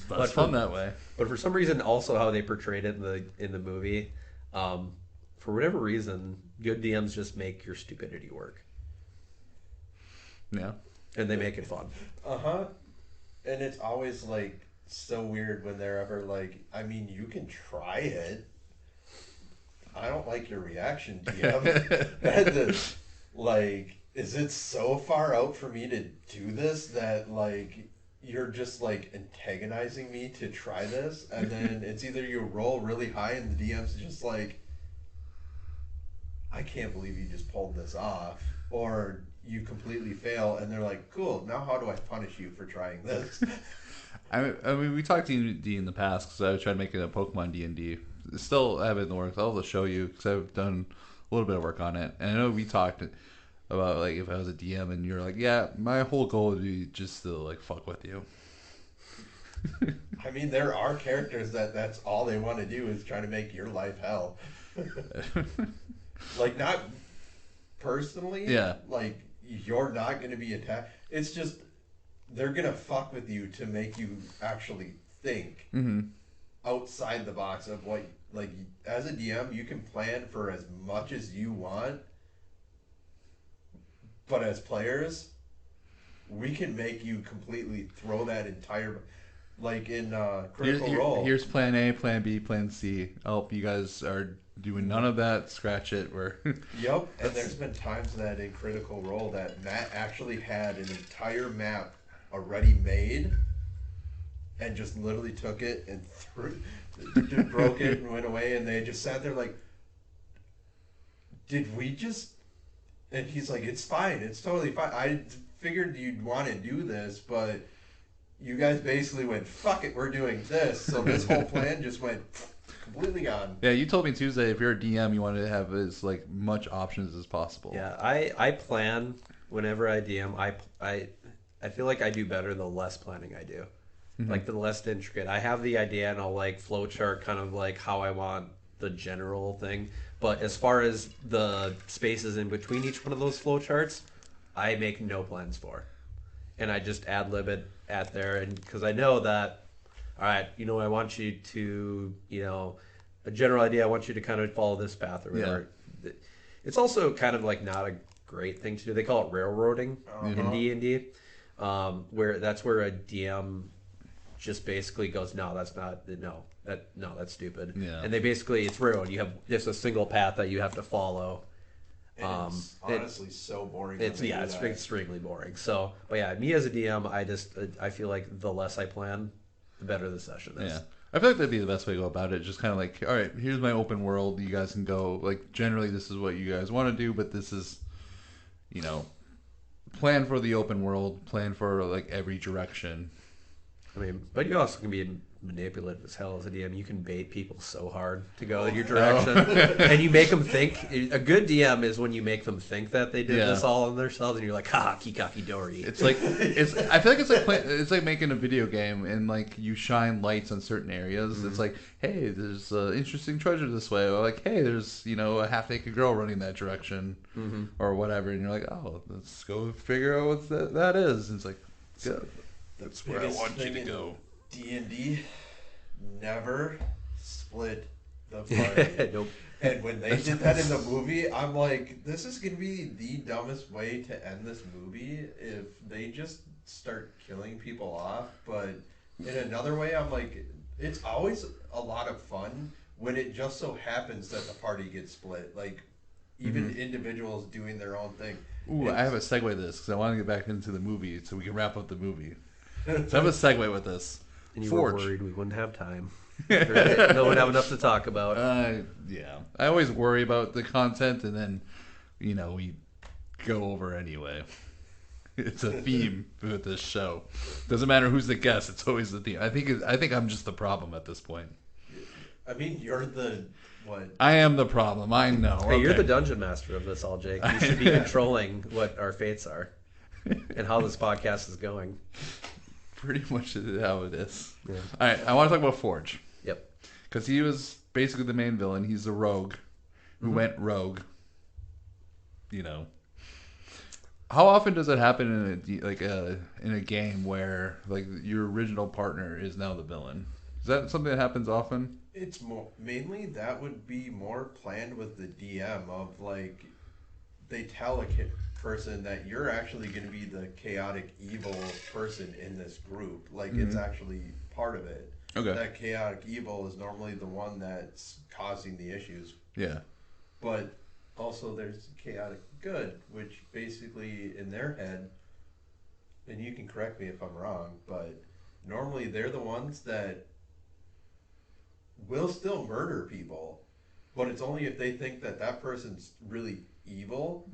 Speaker 1: But fun that way.
Speaker 2: But for some reason, also how they portrayed it in the movie, for whatever reason, good DMs just make your stupidity work.
Speaker 1: Yeah.
Speaker 2: And they make it fun.
Speaker 3: And it's always like so weird when they're ever like, I mean, you can try it. I don't like your reaction, DM. Like, is it so far out for me to do this that like you're just like antagonizing me to try this? And then it's either you roll really high and the DM's just like, I can't believe you just pulled this off, or you completely fail and they're like, cool, now how do I punish you for trying this?
Speaker 1: I mean, we talked D&D in the past because I was trying to make it a Pokemon D&D. Still have it in the works. I'll show you because I've done a little bit of work on it. And I know we talked. about like if I was a DM and you're like, yeah, my whole goal would be just to like fuck with you.
Speaker 3: I mean, there are characters that's all they want to do is try to make your life hell. Like, not personally.
Speaker 1: Yeah.
Speaker 3: Like, you're not going to be attacked. It's just they're going to fuck with you to make you actually think outside the box of what, like, as a DM, you can plan for as much as you want, but as players, we can make you completely throw that entire, like in Critical Role.
Speaker 1: Here's plan A, plan B, plan C. Oh, you guys are doing none of that. Scratch it. We're
Speaker 3: Yep, and there's been times that in Critical Role that Matt actually had an entire map already made and just literally took it and just broke it and went away, and they just sat there like, did we just... And he's like, it's fine, it's totally fine. I figured you'd want to do this, but you guys basically went, fuck it, we're doing this. So this whole plan just went completely gone.
Speaker 1: Yeah, you told me Tuesday if you're a DM, you wanted to have as like much options as possible.
Speaker 2: Yeah, I plan whenever I DM. I feel like I do better the less planning I do. Like the less intricate. I have the idea and I'll like flowchart kind of like how I want the general thing. But as far as the spaces in between each one of those flowcharts, I make no plans for. And I just ad lib it at there, and because I know that, all right, I want you to, a general idea, I want you to kind of follow this path or whatever. Yeah. It's also kind of like not a great thing to do. They call it railroading in D&D, where that's where a DM just basically goes, that's stupid.
Speaker 1: Yeah.
Speaker 2: And they basically, it's railroad. You have just a single path that you have to follow.
Speaker 3: And it's honestly so boring.
Speaker 2: It's extremely boring. So, but yeah, me as a DM, I feel like the less I plan, the better the session is.
Speaker 1: Yeah, I feel like that'd be the best way to go about it. Just kind of like, all right, here's my open world. You guys can go. Like, generally, this is what you guys want to do, but this is, plan for the open world. Plan for like every direction.
Speaker 2: I mean, but you also can be manipulative as hell as a DM. You can bait people so hard to go in your direction, and you make them think. A good DM is when you make them think that they did this all on themselves, and you're like, "Ha, kikaki dori."
Speaker 1: It's like I feel like it's like making a video game, and like you shine lights on certain areas. It's like, hey, there's interesting treasure this way, or like, hey, there's a half naked girl running that direction, or whatever, and you're like, oh, let's go figure out what that is. And it's like, yeah. That's where I want you to go.
Speaker 3: D&D never split the party.
Speaker 2: Nope.
Speaker 3: And when they did that in the movie, I'm like, this is going to be the dumbest way to end this movie if they just start killing people off. But in another way, I'm like, it's always a lot of fun when it just so happens that the party gets split. Like, even individuals doing their own thing.
Speaker 1: Ooh, I have a segue to this because I want to get back into the movie so we can wrap up the movie. So I have a segue with this.
Speaker 2: And you
Speaker 1: Forge.
Speaker 2: were worried we wouldn't have time. No one have enough to talk about.
Speaker 1: Yeah. I always worry about the content, and then, we go over anyway. It's a theme with this show. Doesn't matter who's the guest; it's always the theme. I think I'm just the problem at this point.
Speaker 3: I mean, you're the what?
Speaker 1: I am the problem. I know.
Speaker 2: Hey, you're the dungeon master of this all, Jake. You should be controlling what our fates are and how this podcast is going.
Speaker 1: Pretty much how it is.
Speaker 2: Yeah.
Speaker 1: All right, I want to talk about Forge.
Speaker 2: Yep.
Speaker 1: Because he was basically the main villain. He's the rogue who went rogue. How often does it happen in a game where like your original partner is now the villain? Is that something that happens often?
Speaker 3: It's mainly that would be more planned with the DM of like they tell a person that you're actually going to be the chaotic evil person in this group. Like it's actually part of it.
Speaker 1: Okay.
Speaker 3: That chaotic evil is normally the one that's causing the issues.
Speaker 1: Yeah.
Speaker 3: But also there's chaotic good, which basically in their head, and you can correct me if I'm wrong, but normally they're the ones that will still murder people, but it's only if they think that that person's really evil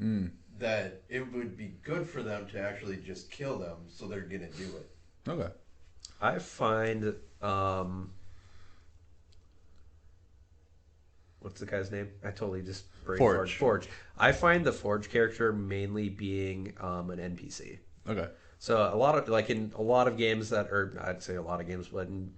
Speaker 3: that it would be good for them to actually just kill them, so they're gonna do it.
Speaker 1: Okay.
Speaker 2: I find what's the guy's name? I totally just brain
Speaker 1: Forge.
Speaker 2: farted. Forge. I find the Forge character mainly being an NPC.
Speaker 1: Okay.
Speaker 2: So a lot of in a lot of games that, or I'd say a lot of games, but in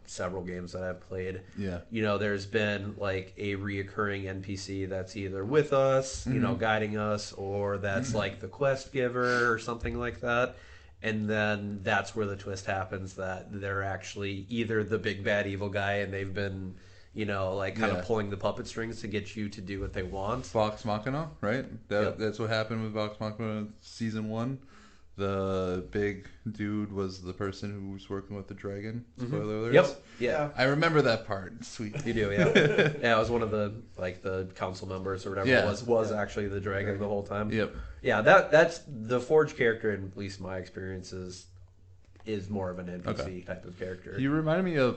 Speaker 2: several games that I've played,
Speaker 1: Yeah.
Speaker 2: there's been like a reoccurring NPC that's either with us, guiding us, or that's like the quest giver or something like that. And then that's where the twist happens, that they're actually either the big bad evil guy and they've been, kind of pulling the puppet strings to get you to do what they want.
Speaker 1: Vox Machina, right? That's what happened with Vox Machina season 1. The big dude was the person who was working with the dragon. Spoiler alert.
Speaker 2: Yep. Yeah.
Speaker 1: I remember that part. Sweet.
Speaker 2: You do, yeah. Yeah, it was one of the council members or whatever it was actually the dragon the whole time.
Speaker 1: Yep.
Speaker 2: Yeah, that's the Forge character, in at least my experience, is more of an NPC type of character.
Speaker 1: You reminded me of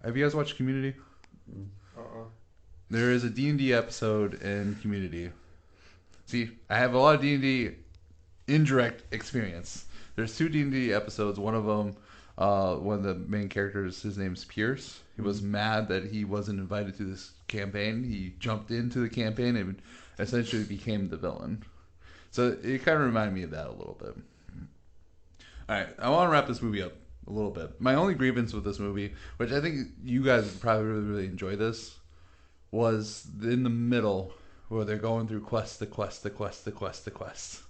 Speaker 1: have you guys watched Community? There is a D&D episode in Community. See, I have a lot of D&D indirect experience. There's 2 D&D episodes. One of them, one of the main characters, his name's Pierce. He was mad that he wasn't invited to this campaign. He jumped into the campaign and essentially became the villain. So it kind of reminded me of that a little bit. All right, I want to wrap this movie up a little bit. My only grievance with this movie, which I think you guys would probably really enjoy this, was in the middle where they're going through quest to quest to quest to quest to quest.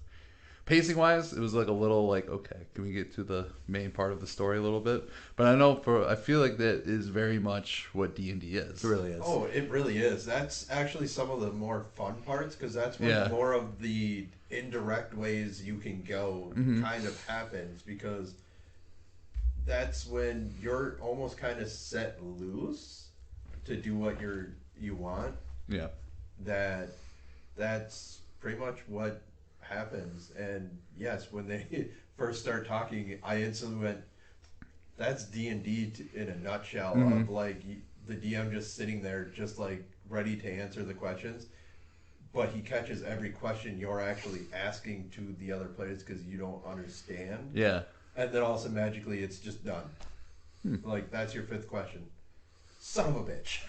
Speaker 1: Pacing wise, it was like a little like, okay, can we get to the main part of the story a little bit? But I feel like that is very much what D&D is.
Speaker 2: It really is.
Speaker 3: Oh, it really is. That's actually some of the more fun parts, because that's when more of the indirect ways you can go kind of happens, because that's when you're almost kind of set loose to do what you want.
Speaker 1: Yeah.
Speaker 3: That's pretty much what happens. And yes, when they first start talking, I instantly went, that's D&D in a nutshell, of like the DM just sitting there just like ready to answer the questions, but he catches every question you're actually asking to the other players because you don't understand.
Speaker 1: Yeah.
Speaker 3: And then also magically it's just done. Like, that's your 5th question. Son of a bitch.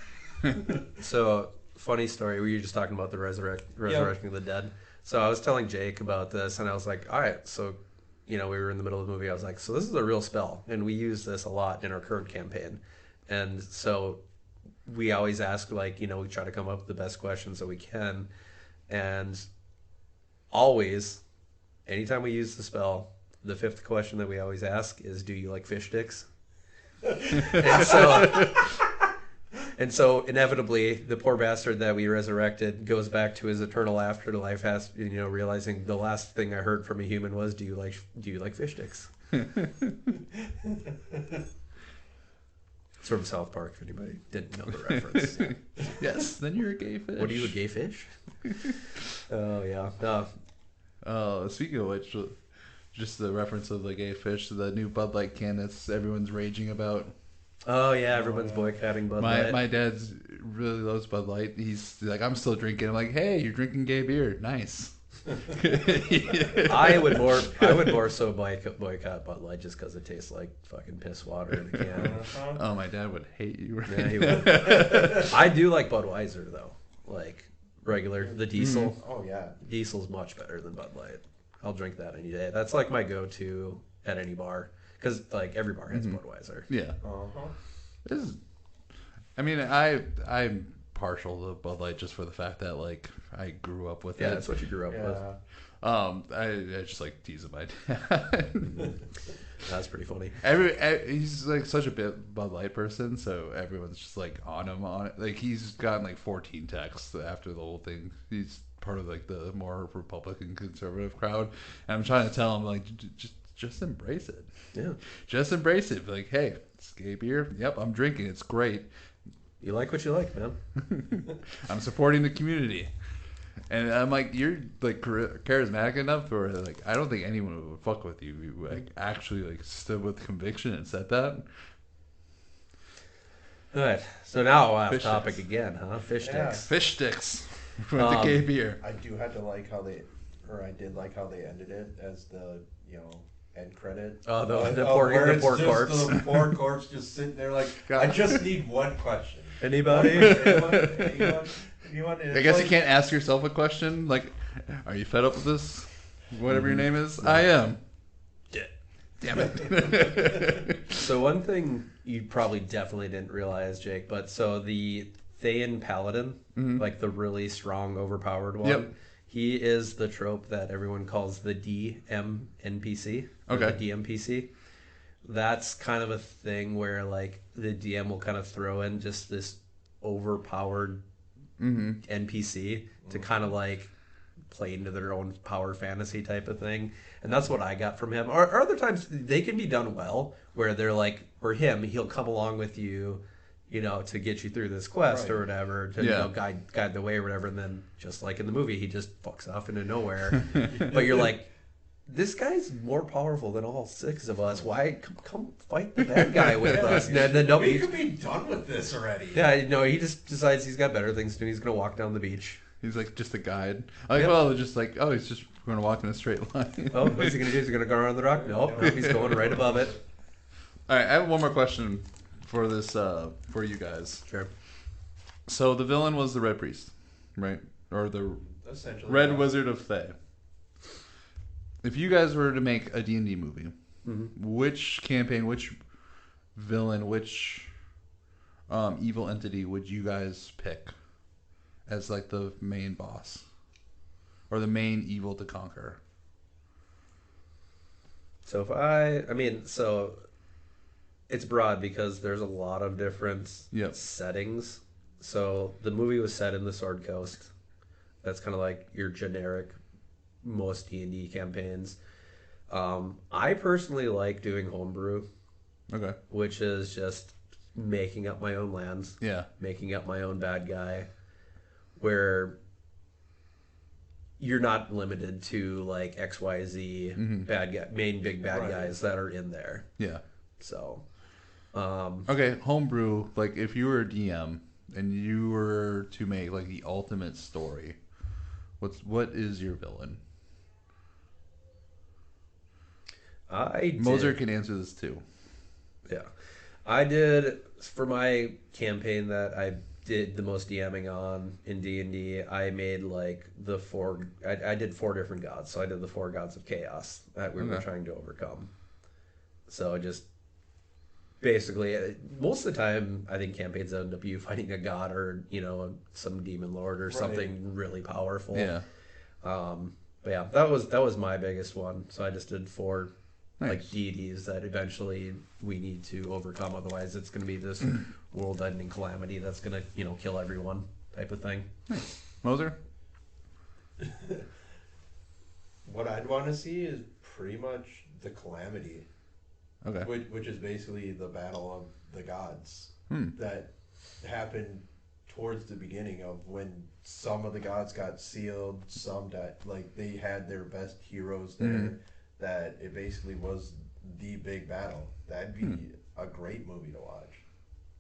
Speaker 2: So, funny story. We were just talking about the resurrecting of the dead. So I was telling Jake about this, and I was like, all right, so, we were in the middle of the movie. I was like, so this is a real spell, and we use this a lot in our current campaign. And so we always ask, we try to come up with the best questions that we can. And always, anytime we use the spell, the 5th question that we always ask is, do you like fish sticks? And so inevitably, the poor bastard that we resurrected goes back to his eternal afterlife, realizing the last thing I heard from a human was, do you like fish sticks? It's from South Park, if anybody didn't know the reference.
Speaker 1: Yes, then you're a gay fish.
Speaker 2: What are you, a gay fish? Oh, yeah.
Speaker 1: Speaking of which, just the reference of the gay fish, the new Bud Light can that's everyone's raging about.
Speaker 2: Oh, yeah, everyone's boycotting Bud Light.
Speaker 1: My dad's really loves Bud Light. He's like, I'm still drinking. I'm like, hey, you're drinking gay beer. Nice.
Speaker 2: I would more so boycott Bud Light just because it tastes like fucking piss water in a can.
Speaker 1: Oh, my dad would hate you. Right?
Speaker 2: Yeah, he would. I do like Budweiser though, like regular the Diesel.
Speaker 3: Oh yeah, Diesel's
Speaker 2: much better than Bud Light. I'll drink that any day. That's like my go-to at any bar, because like every bar has Budweiser.
Speaker 1: Yeah. I'm partial to Bud Light just for the fact that like I grew up with it.
Speaker 2: Yeah, that's what you grew up with.
Speaker 1: I just like teasing my dad.
Speaker 2: That's pretty funny.
Speaker 1: He's like such a Bud Light person, so everyone's just like on him on it. Like he's gotten like 14 texts after the whole thing. He's part of like the more Republican conservative crowd, and I'm trying to tell him like just embrace it.
Speaker 2: Yeah,
Speaker 1: just embrace it. Like, hey, it's gay beer. Yep, I'm drinking. It's great.
Speaker 2: You like what you like, man.
Speaker 1: I'm supporting the community. And I'm like, you're like charismatic enough, or like I don't think anyone would fuck with you. You like actually like stood with conviction and said that.
Speaker 2: All right. So now off topic again, huh? Fish sticks.
Speaker 1: Fish sticks with the gay beer.
Speaker 3: I did like how they ended it as the end credit.
Speaker 2: Oh, the
Speaker 3: where
Speaker 2: the
Speaker 3: it's
Speaker 2: poor
Speaker 3: just
Speaker 2: corpse.
Speaker 3: the poor corpse just sitting there like, I just need one question.
Speaker 2: Anybody?
Speaker 3: Anyone? And
Speaker 1: I
Speaker 3: it's
Speaker 1: guess you
Speaker 3: like-
Speaker 1: can't ask yourself a question like, "Are you fed up with this? Whatever your name is."
Speaker 2: Yeah.
Speaker 1: I am.
Speaker 2: Yeah.
Speaker 1: Damn it.
Speaker 2: So one thing you probably definitely didn't realize, Jake, but so the Thayan Paladin, like the really strong, overpowered one,
Speaker 1: Yep.
Speaker 2: he is the trope that everyone calls the DM NPC. Or
Speaker 1: Okay.
Speaker 2: The DMPC. That's kind of a thing where like the DM will kind of throw in just this overpowered NPC to kind of like play into their own power fantasy type of thing. And that's what I got from him. Or other times they can be done well where they're like, or him, he'll come along with you, you know, to get you through this quest or whatever, to you know, guide the way or whatever. And then just like in the movie, he just fucks off into nowhere. But you're like, this guy's more powerful than all 6 of us. Why come fight the bad guy with us? And then
Speaker 3: We
Speaker 2: nobody.
Speaker 3: could be done with this already.
Speaker 2: Yeah, no, he just decides he's got better things to do. He's gonna walk down the beach.
Speaker 1: He's like just a guide. I like,
Speaker 2: Yep.
Speaker 1: well, just like, oh, he's just going to walk in a straight line.
Speaker 2: Oh, what's he gonna do? Is he gonna go around the rock? Nope, he's going right above it.
Speaker 1: All right, I have one more question for this for you guys.
Speaker 2: Sure.
Speaker 1: So the villain was the Red Priest, right? Or the
Speaker 3: Essentially.
Speaker 1: Red Wizard of Thay. If you guys were to make a D&D movie, which campaign, which villain, which evil entity would you guys pick as like the main boss or the main evil to conquer?
Speaker 2: So if so it's broad because there's a lot of different settings. So the movie was set in the Sword Coast. That's kind of like your generic most D&D campaigns. I personally like doing homebrew,
Speaker 1: Okay.
Speaker 2: which is just making up my own lands,
Speaker 1: Yeah.
Speaker 2: making up my own bad guy, where you're not limited to like XYZ bad guy, main big bad guys that are in there.
Speaker 1: Yeah.
Speaker 2: So,
Speaker 1: Okay, homebrew, like if you were a DM and you were to make like the ultimate story, what is your villain? Moser can answer this too.
Speaker 2: Yeah. I did, for my campaign that I did the most DMing on in D&D, I made like I did 4 different gods. So I did the 4 gods of chaos that we were trying to overcome. So just basically, most of the time, I think campaigns end up you fighting a god or, you know, some demon lord or something really powerful.
Speaker 1: Yeah.
Speaker 2: But yeah, that was my biggest one. So I just did 4 like deities that eventually we need to overcome. Otherwise, it's going to be this world-ending calamity that's going to, you know, kill everyone type of thing.
Speaker 1: Nice. Moser?
Speaker 3: What I'd want to see is pretty much the calamity,
Speaker 1: Okay.
Speaker 3: which is basically the battle of the gods
Speaker 1: Hmm.
Speaker 3: that happened towards the beginning of when some of the gods got sealed, some that like they had their best heroes there. That it basically was the big battle. That'd be a great movie to watch.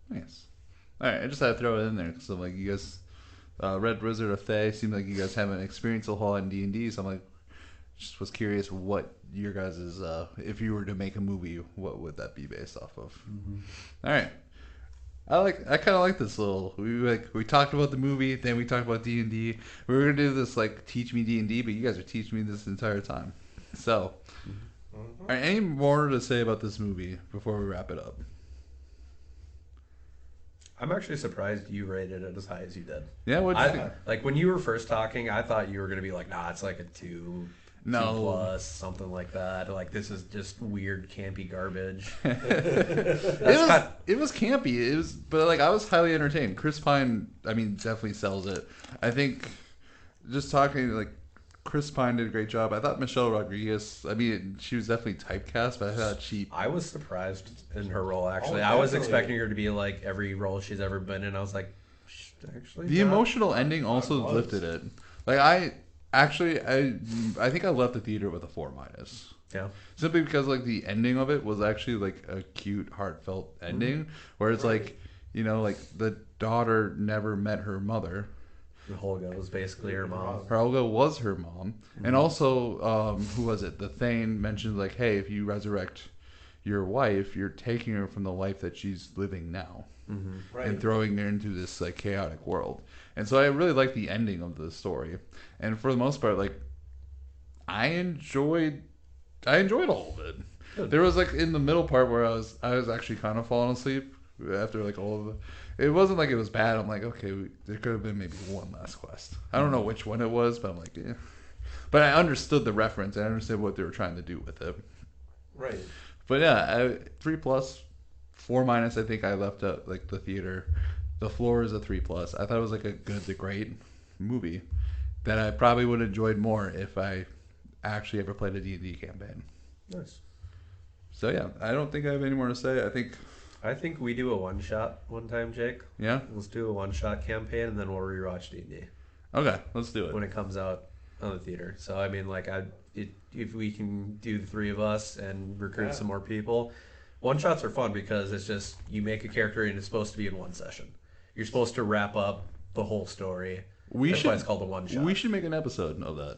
Speaker 1: Nice. All right, I just had to throw it in there because I'm like, you guys, Red Wizard of Thay, seemed like you guys haven't experienced a whole lot in D&D, so I'm like, just was curious what your guys' if you were to make a movie, what would that be based off of? All right. I kind of like this little. We talked about the movie, then we talked about D&D. We were gonna do this like teach me D&D, but you guys are teaching me this entire time. So, all right, any more to say about this movie before we wrap it up?
Speaker 2: I'm actually surprised you rated it as high as you did.
Speaker 1: Yeah, what do you think?
Speaker 2: Like when you were first talking, I thought you were going to be like, nah, it's like a 2.
Speaker 1: No.
Speaker 2: 2 plus, something like that. Like this is just weird, campy garbage.
Speaker 1: It was campy. But like I was highly entertained. Chris Pine, I mean, definitely sells it. I think just talking like Chris Pine did a great job. I thought Michelle Rodriguez, I mean, she was definitely typecast, but I thought
Speaker 2: I was surprised in her role, actually.
Speaker 3: Oh,
Speaker 2: I was
Speaker 3: definitely.
Speaker 2: expecting her to be like every role she's ever been in. I was like, actually.
Speaker 1: the
Speaker 2: not.
Speaker 1: emotional ending also
Speaker 3: was.
Speaker 1: lifted it. Like I think I left the theater with a 4-.
Speaker 2: Yeah.
Speaker 1: Simply because like the ending of it was actually like a cute, heartfelt ending, where it's like, you know, like the daughter never met her mother,
Speaker 2: And Holga was basically her mom.
Speaker 1: Her Olga was her mom. And also, who was it? The Thane mentioned, like, hey, if you resurrect your wife, you're taking her from the life that she's living now.
Speaker 3: Right.
Speaker 1: And throwing her into this like chaotic world. And so I really like the ending of the story. And for the most part, like I enjoyed all of it.
Speaker 2: Good.
Speaker 1: There was like in the middle part where I was actually kind of falling asleep after like all of it. It wasn't like it was bad. I'm like, okay, there could have been maybe one last quest. I don't know which one it was, but I'm like, yeah. But I understood the reference. I understood what they were trying to do with it.
Speaker 3: Right.
Speaker 1: But yeah, 3+, 4-. I think I left at like the theater. The Floor is a 3+. I thought it was like a good to great movie that I probably would have enjoyed more if I actually ever played a D&D campaign.
Speaker 2: Nice.
Speaker 1: So yeah, I don't think I have any more to say.
Speaker 2: I think we do a one-shot one time, Jake.
Speaker 1: Yeah.
Speaker 2: Let's do a one-shot campaign, and then we'll rewatch D&D
Speaker 1: Okay, let's do
Speaker 2: when
Speaker 1: it.
Speaker 2: it comes out on the theater. So I mean, like, if we can do the three of us and recruit some more people, one-shots are fun because it's just you make a character and it's supposed to be in one session. You're supposed to wrap up the whole story. That's why it's called a one-shot.
Speaker 1: We should make an episode of that.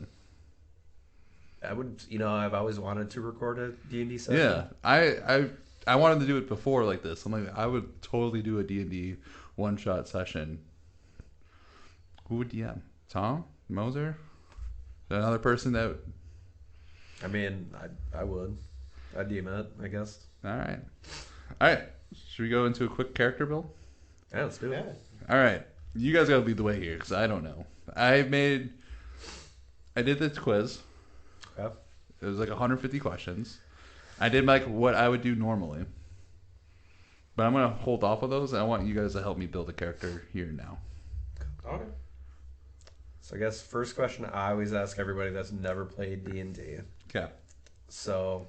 Speaker 2: I would, I've always wanted to record a D&D session.
Speaker 1: Yeah, I wanted to do it before like this. I'm like, I would totally do a D&D one-shot session. Who would DM? Tom? Moser? Another person that...
Speaker 2: I mean, I would. I'd DM it, I guess.
Speaker 1: All right. Should we go into a quick character build?
Speaker 2: Yeah, let's do it.
Speaker 1: All right. You guys got to lead the way here because I don't know. I did this quiz.
Speaker 2: Okay.
Speaker 1: It was like 150 questions. I did like what I would do normally. But I'm going to hold off of those. And I want you guys to help me build a character here and now.
Speaker 3: Okay.
Speaker 2: So I guess first question I always ask everybody that's never played D&D.
Speaker 1: Okay.
Speaker 2: So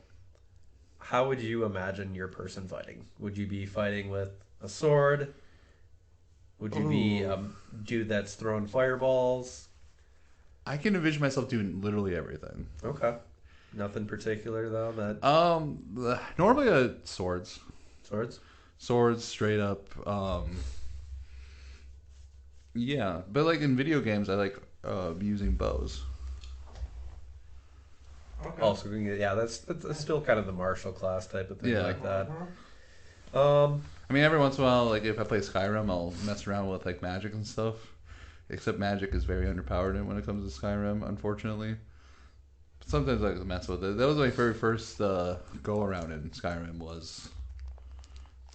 Speaker 2: how would you imagine your person fighting? Would you be fighting with a sword? Would you be a dude that's throwing fireballs?
Speaker 1: I can envision myself doing literally everything.
Speaker 2: Okay. Nothing particular though.
Speaker 1: Normally swords.
Speaker 2: Swords,
Speaker 1: straight up. Yeah, but like in video games, I like using bows.
Speaker 3: Okay.
Speaker 2: Also, yeah, that's still kind of the martial class type of thing,
Speaker 1: Yeah.
Speaker 2: like that.
Speaker 1: I mean, every once in a while, like if I play Skyrim, I'll mess around with like magic and stuff. Except magic is very underpowered when it comes to Skyrim, unfortunately. But sometimes I like to mess with it. That was my very first go around in Skyrim was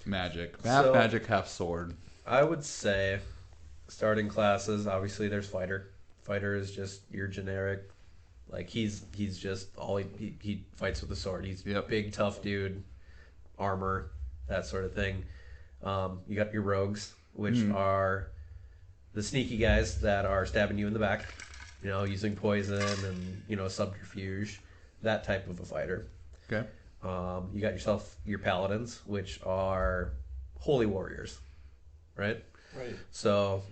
Speaker 1: magic, half magic, half sword.
Speaker 2: I would say starting classes. Obviously, there's fighter. Fighter is just your generic. Like he's just all he fights with a sword. He's big tough dude, armor, that sort of thing. You got your rogues, which are the sneaky guys that are stabbing you in the back, using poison and subterfuge, that type of a fighter.
Speaker 1: Okay.
Speaker 2: You got yourself your paladins, which are holy warriors, right?
Speaker 3: Right.
Speaker 2: So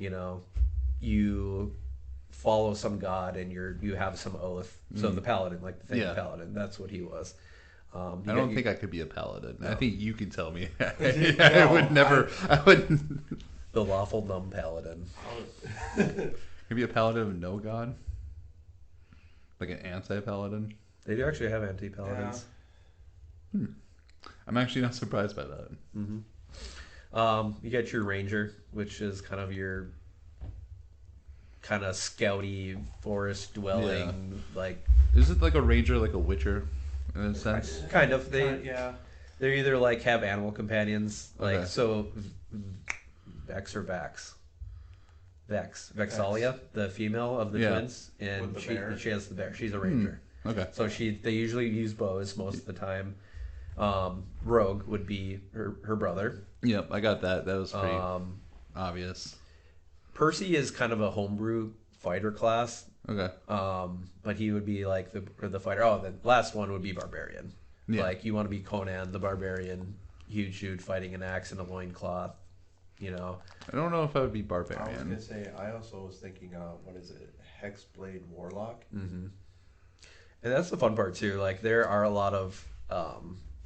Speaker 2: you follow some god and you have some oath. So the paladin, like the thing paladin, that's what he was.
Speaker 1: I don't think I could be a paladin. No. I think you can tell me. I would never. I wouldn't.
Speaker 2: The lawful dumb paladin.
Speaker 1: Maybe a paladin of no god, like an anti-paladin.
Speaker 2: They do actually have anti-paladins.
Speaker 1: Yeah. I'm actually not surprised by that.
Speaker 2: Mm-hmm. You got your ranger, which is kind of your kind of scouty forest dwelling like.
Speaker 1: Is it like a ranger, like a witcher, in a sense?
Speaker 2: Kind of.
Speaker 3: They're
Speaker 2: either like have animal companions, like
Speaker 1: Okay.
Speaker 2: Vex or Vax. Vexalia, the female of the twins, and she has the bear. She's a ranger.
Speaker 1: Okay.
Speaker 2: So they usually use bows most of the time. Rogue would be her brother.
Speaker 1: Yep, I got that. That was pretty obvious.
Speaker 2: Percy is kind of a homebrew fighter class.
Speaker 1: Okay.
Speaker 2: But he would be like the fighter. Oh, the last one would be barbarian.
Speaker 1: Yeah.
Speaker 2: Like you want to be Conan the barbarian, huge dude fighting an axe and a loincloth.
Speaker 1: I don't know if I would be
Speaker 3: I was
Speaker 1: barbarian.
Speaker 3: gonna say I also was thinking what is it? Hexblade Warlock.
Speaker 2: Mm-hmm. And that's the fun part too. Like there are a lot of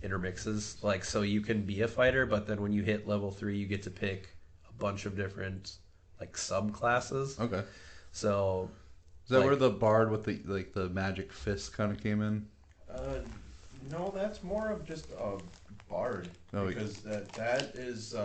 Speaker 2: intermixes. Like so you can be a fighter, but then when you hit level 3, you get to pick a bunch of different like subclasses.
Speaker 1: Okay.
Speaker 2: So
Speaker 1: Is that
Speaker 2: like-
Speaker 1: where the bard with the magic fist kind of came in?
Speaker 3: No, that's more of just a bard.
Speaker 1: Oh,
Speaker 3: Because that is,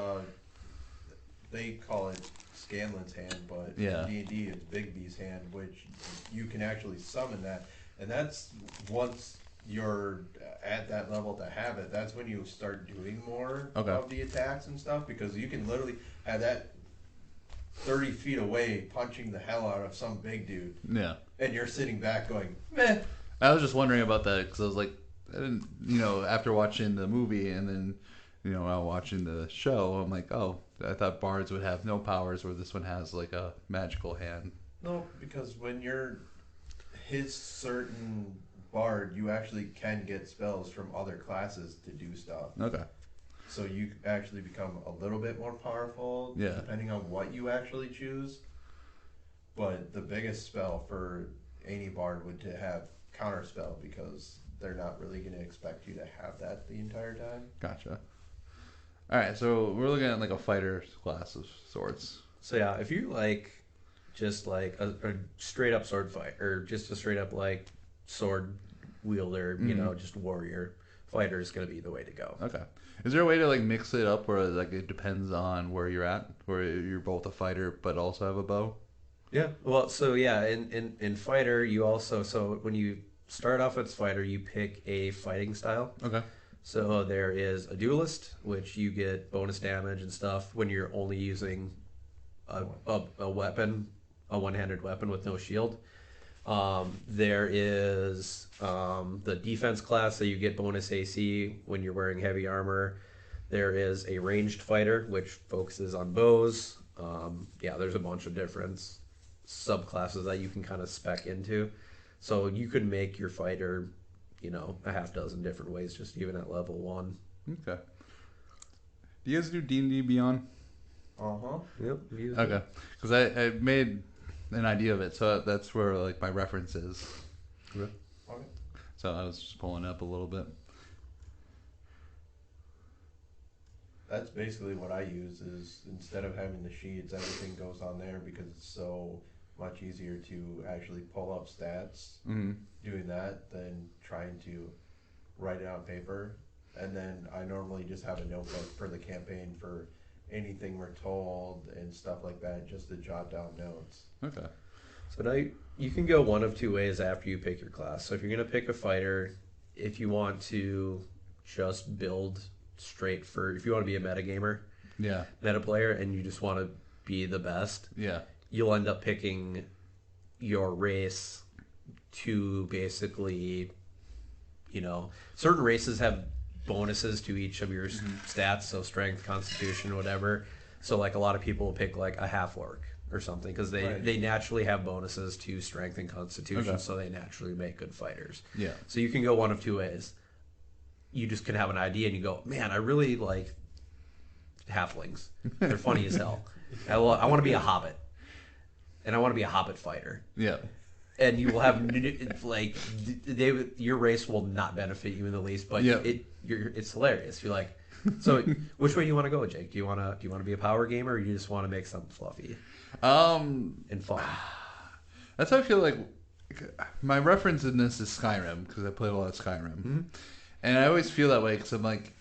Speaker 3: they call it Scanlan's hand, but
Speaker 1: Yeah.
Speaker 3: D&D is Bigby's hand, which you can actually summon that. And that's once you're at that level to have it, that's when you start doing more
Speaker 1: Okay.
Speaker 3: of the attacks and stuff, because you can literally have that 30 feet away punching the hell out of some big dude,
Speaker 1: Yeah.
Speaker 3: and you're sitting back going, meh.
Speaker 1: I was just wondering about that because I was like, I didn't, after watching the movie and then, while watching the show, I'm like, oh, I thought bards would have no powers, where this one has like a magical hand.
Speaker 3: No, because when you're his certain bard, you actually can get spells from other classes to do stuff.
Speaker 1: Okay.
Speaker 3: So you actually become a little bit more powerful,
Speaker 1: Yeah.
Speaker 3: depending on what you actually choose. But the biggest spell for any bard would to have counterspell, because they're not really going to expect you to have that the entire time.
Speaker 1: Gotcha. All right, so we're looking at like a fighter class of sorts.
Speaker 2: So yeah, if you like just like a straight up sword fight, or just a straight up like sword wielder, just warrior, fighter is going to be the way to go.
Speaker 1: Okay. Is there a way to like mix it up where like it depends on where you're at, where you're both a fighter but also have a bow?
Speaker 2: Yeah. Well, so yeah, in fighter, you also, so when you start off as fighter, you pick a fighting style.
Speaker 1: Okay.
Speaker 2: So there is a duelist, which you get bonus damage and stuff when you're only using a weapon, a one-handed weapon with no shield. There is the defense class, so you get bonus AC when you're wearing heavy armor. There is a ranged fighter, which focuses on bows. There's a bunch of different subclasses that you can kind of spec into. So you could make your fighter, a half dozen different ways, just even at level 1.
Speaker 1: Okay. Do you guys do D&D Beyond?
Speaker 3: Uh-huh.
Speaker 2: Yep.
Speaker 1: Okay. Because I made an idea of it, so that's where like my reference is.
Speaker 2: Okay.
Speaker 3: Okay.
Speaker 1: So I was just pulling up a little bit.
Speaker 3: That's basically what I use, is instead of having the sheets, everything goes on there, because it's so much easier to actually pull up stats
Speaker 1: Mm-hmm.
Speaker 3: doing that than trying to write it on paper. And then I normally just have a notebook for the campaign for anything we're told and stuff like that, just to jot down notes.
Speaker 1: Okay.
Speaker 2: So now you can go one of two ways after you pick your class. So if you're going to pick a fighter, if you want to just build straight if you want to be a metagamer,
Speaker 1: Yeah.
Speaker 2: meta player, and you just want to be the best,
Speaker 1: Yeah.
Speaker 2: you'll end up picking your race to basically, certain races have bonuses to each of your stats, so strength, constitution, whatever. So like a lot of people will pick like a half orc or something, because they naturally have bonuses to strength and constitution,
Speaker 1: Okay.
Speaker 2: so they naturally make good fighters.
Speaker 1: Yeah.
Speaker 2: So you can go one of two ways. You just can have an idea and you go, man, I really like halflings. They're funny as hell. I want to be a hobbit, and I want to be a hobbit fighter.
Speaker 1: Yeah.
Speaker 2: And you will have your race will not benefit you in the least, but
Speaker 1: Yeah.
Speaker 2: it's hilarious. You're like, so which way do you want to go, Jake? Do you want to be a power gamer, or you just want to make something fluffy and fun?
Speaker 1: That's how I feel like my reference in this is Skyrim, because I played a lot of Skyrim. And I always feel that way, because I'm like,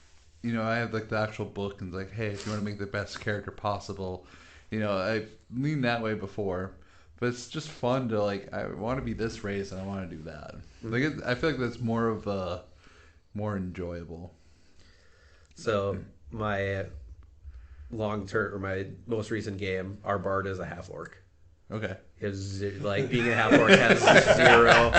Speaker 1: I have like the actual book, and it's like, hey, if you want to make the best character possible, I've leaned that way before. But it's just fun to like, I want to be this race and I want to do that. Like, I feel like that's more enjoyable.
Speaker 2: So my my most recent game, our bard is a half orc.
Speaker 1: Okay.
Speaker 2: Is like being a half orc has 0.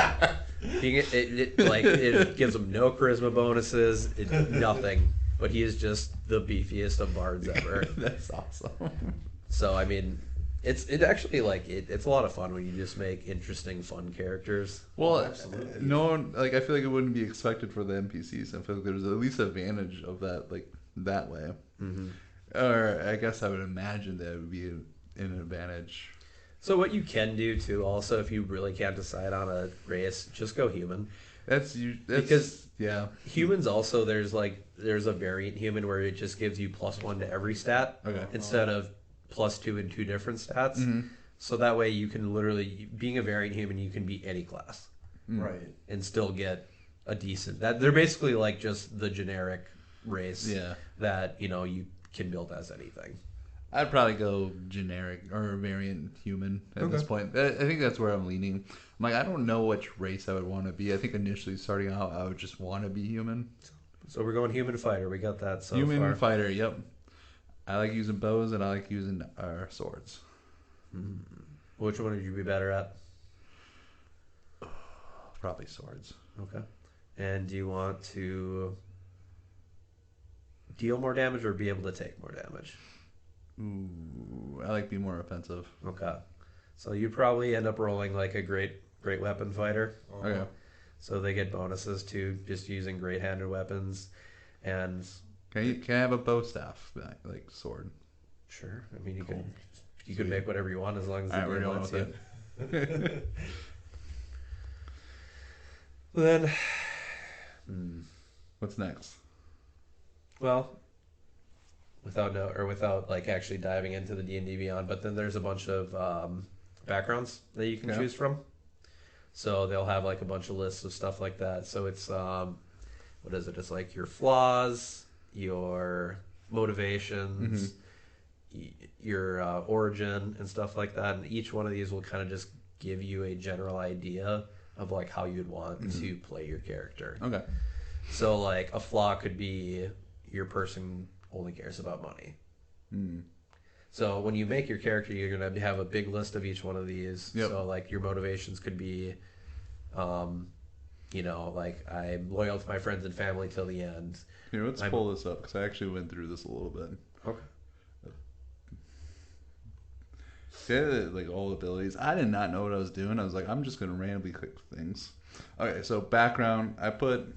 Speaker 2: It gives him no charisma bonuses, nothing. But he is just the beefiest of bards ever.
Speaker 1: That's awesome.
Speaker 2: So I mean, it's actually it's a lot of fun when you just make interesting, fun characters.
Speaker 1: Well,
Speaker 3: Absolutely.
Speaker 1: no one, like, I feel like it wouldn't be expected for the NPCs. I feel like there's at least advantage of that, like, that way.
Speaker 2: Mm-hmm.
Speaker 1: Or I guess I would imagine that it would be an advantage.
Speaker 2: So what you can do too, also, if you really can't decide on a race, just go human.
Speaker 1: That's
Speaker 2: Because
Speaker 1: yeah.
Speaker 2: Humans also, there's a variant human where it just gives you +1 to every stat
Speaker 1: Okay.
Speaker 2: instead of +2 in 2 different stats.
Speaker 1: Mm-hmm.
Speaker 2: So that way you can literally, being a variant human, you can be any class
Speaker 3: Right.
Speaker 2: and still get a decent. That they're basically like just the generic race
Speaker 1: Yeah.
Speaker 2: that you can build as anything.
Speaker 1: I'd probably go generic or variant human at this point. I think that's where I'm leaning. I'm like, I don't know which race I would want to be. I think initially starting out, I would just want to be human.
Speaker 2: So we're going human fighter. We got that so
Speaker 1: Human
Speaker 2: far.
Speaker 1: fighter, yep. I like using bows and I like using swords.
Speaker 2: Which one would you be better at?
Speaker 1: Probably swords.
Speaker 2: Okay. And do you want to deal more damage or be able to take more damage?
Speaker 1: Ooh, I like being more offensive.
Speaker 2: Okay. So you'd probably end up rolling like a great weapon fighter.
Speaker 1: Okay.
Speaker 2: So they get bonuses to just using great handed weapons. And
Speaker 1: Can I have a bow staff like sword?
Speaker 2: sure, I mean you could make whatever you want as long as the
Speaker 1: All right, we're
Speaker 2: game
Speaker 1: going
Speaker 2: lets
Speaker 1: with
Speaker 2: you.
Speaker 1: it.
Speaker 2: Then,
Speaker 1: What's next?
Speaker 2: well, without like actually diving into the D&D Beyond, but then there's a bunch of backgrounds that you can choose from. So they'll have like a bunch of lists of stuff like that. So it's what is it? It's like your flaws, your motivations, your origin, and stuff like that. And each one of these will kind of just give you a general idea of like how you'd want to play your character.
Speaker 1: Okay.
Speaker 2: So like a flaw could be your person only cares about money. So when you make your character, you're going to have a big list of each one of these.
Speaker 1: Yep.
Speaker 2: So like your motivations could be, like I'm loyal to my friends and family till the end.
Speaker 1: Here, let's pull this up because I actually went through this a little bit.
Speaker 2: Okay.
Speaker 1: See, like all abilities. I did not know what I was doing. I was like, I'm just gonna randomly click things. Okay, so background. I put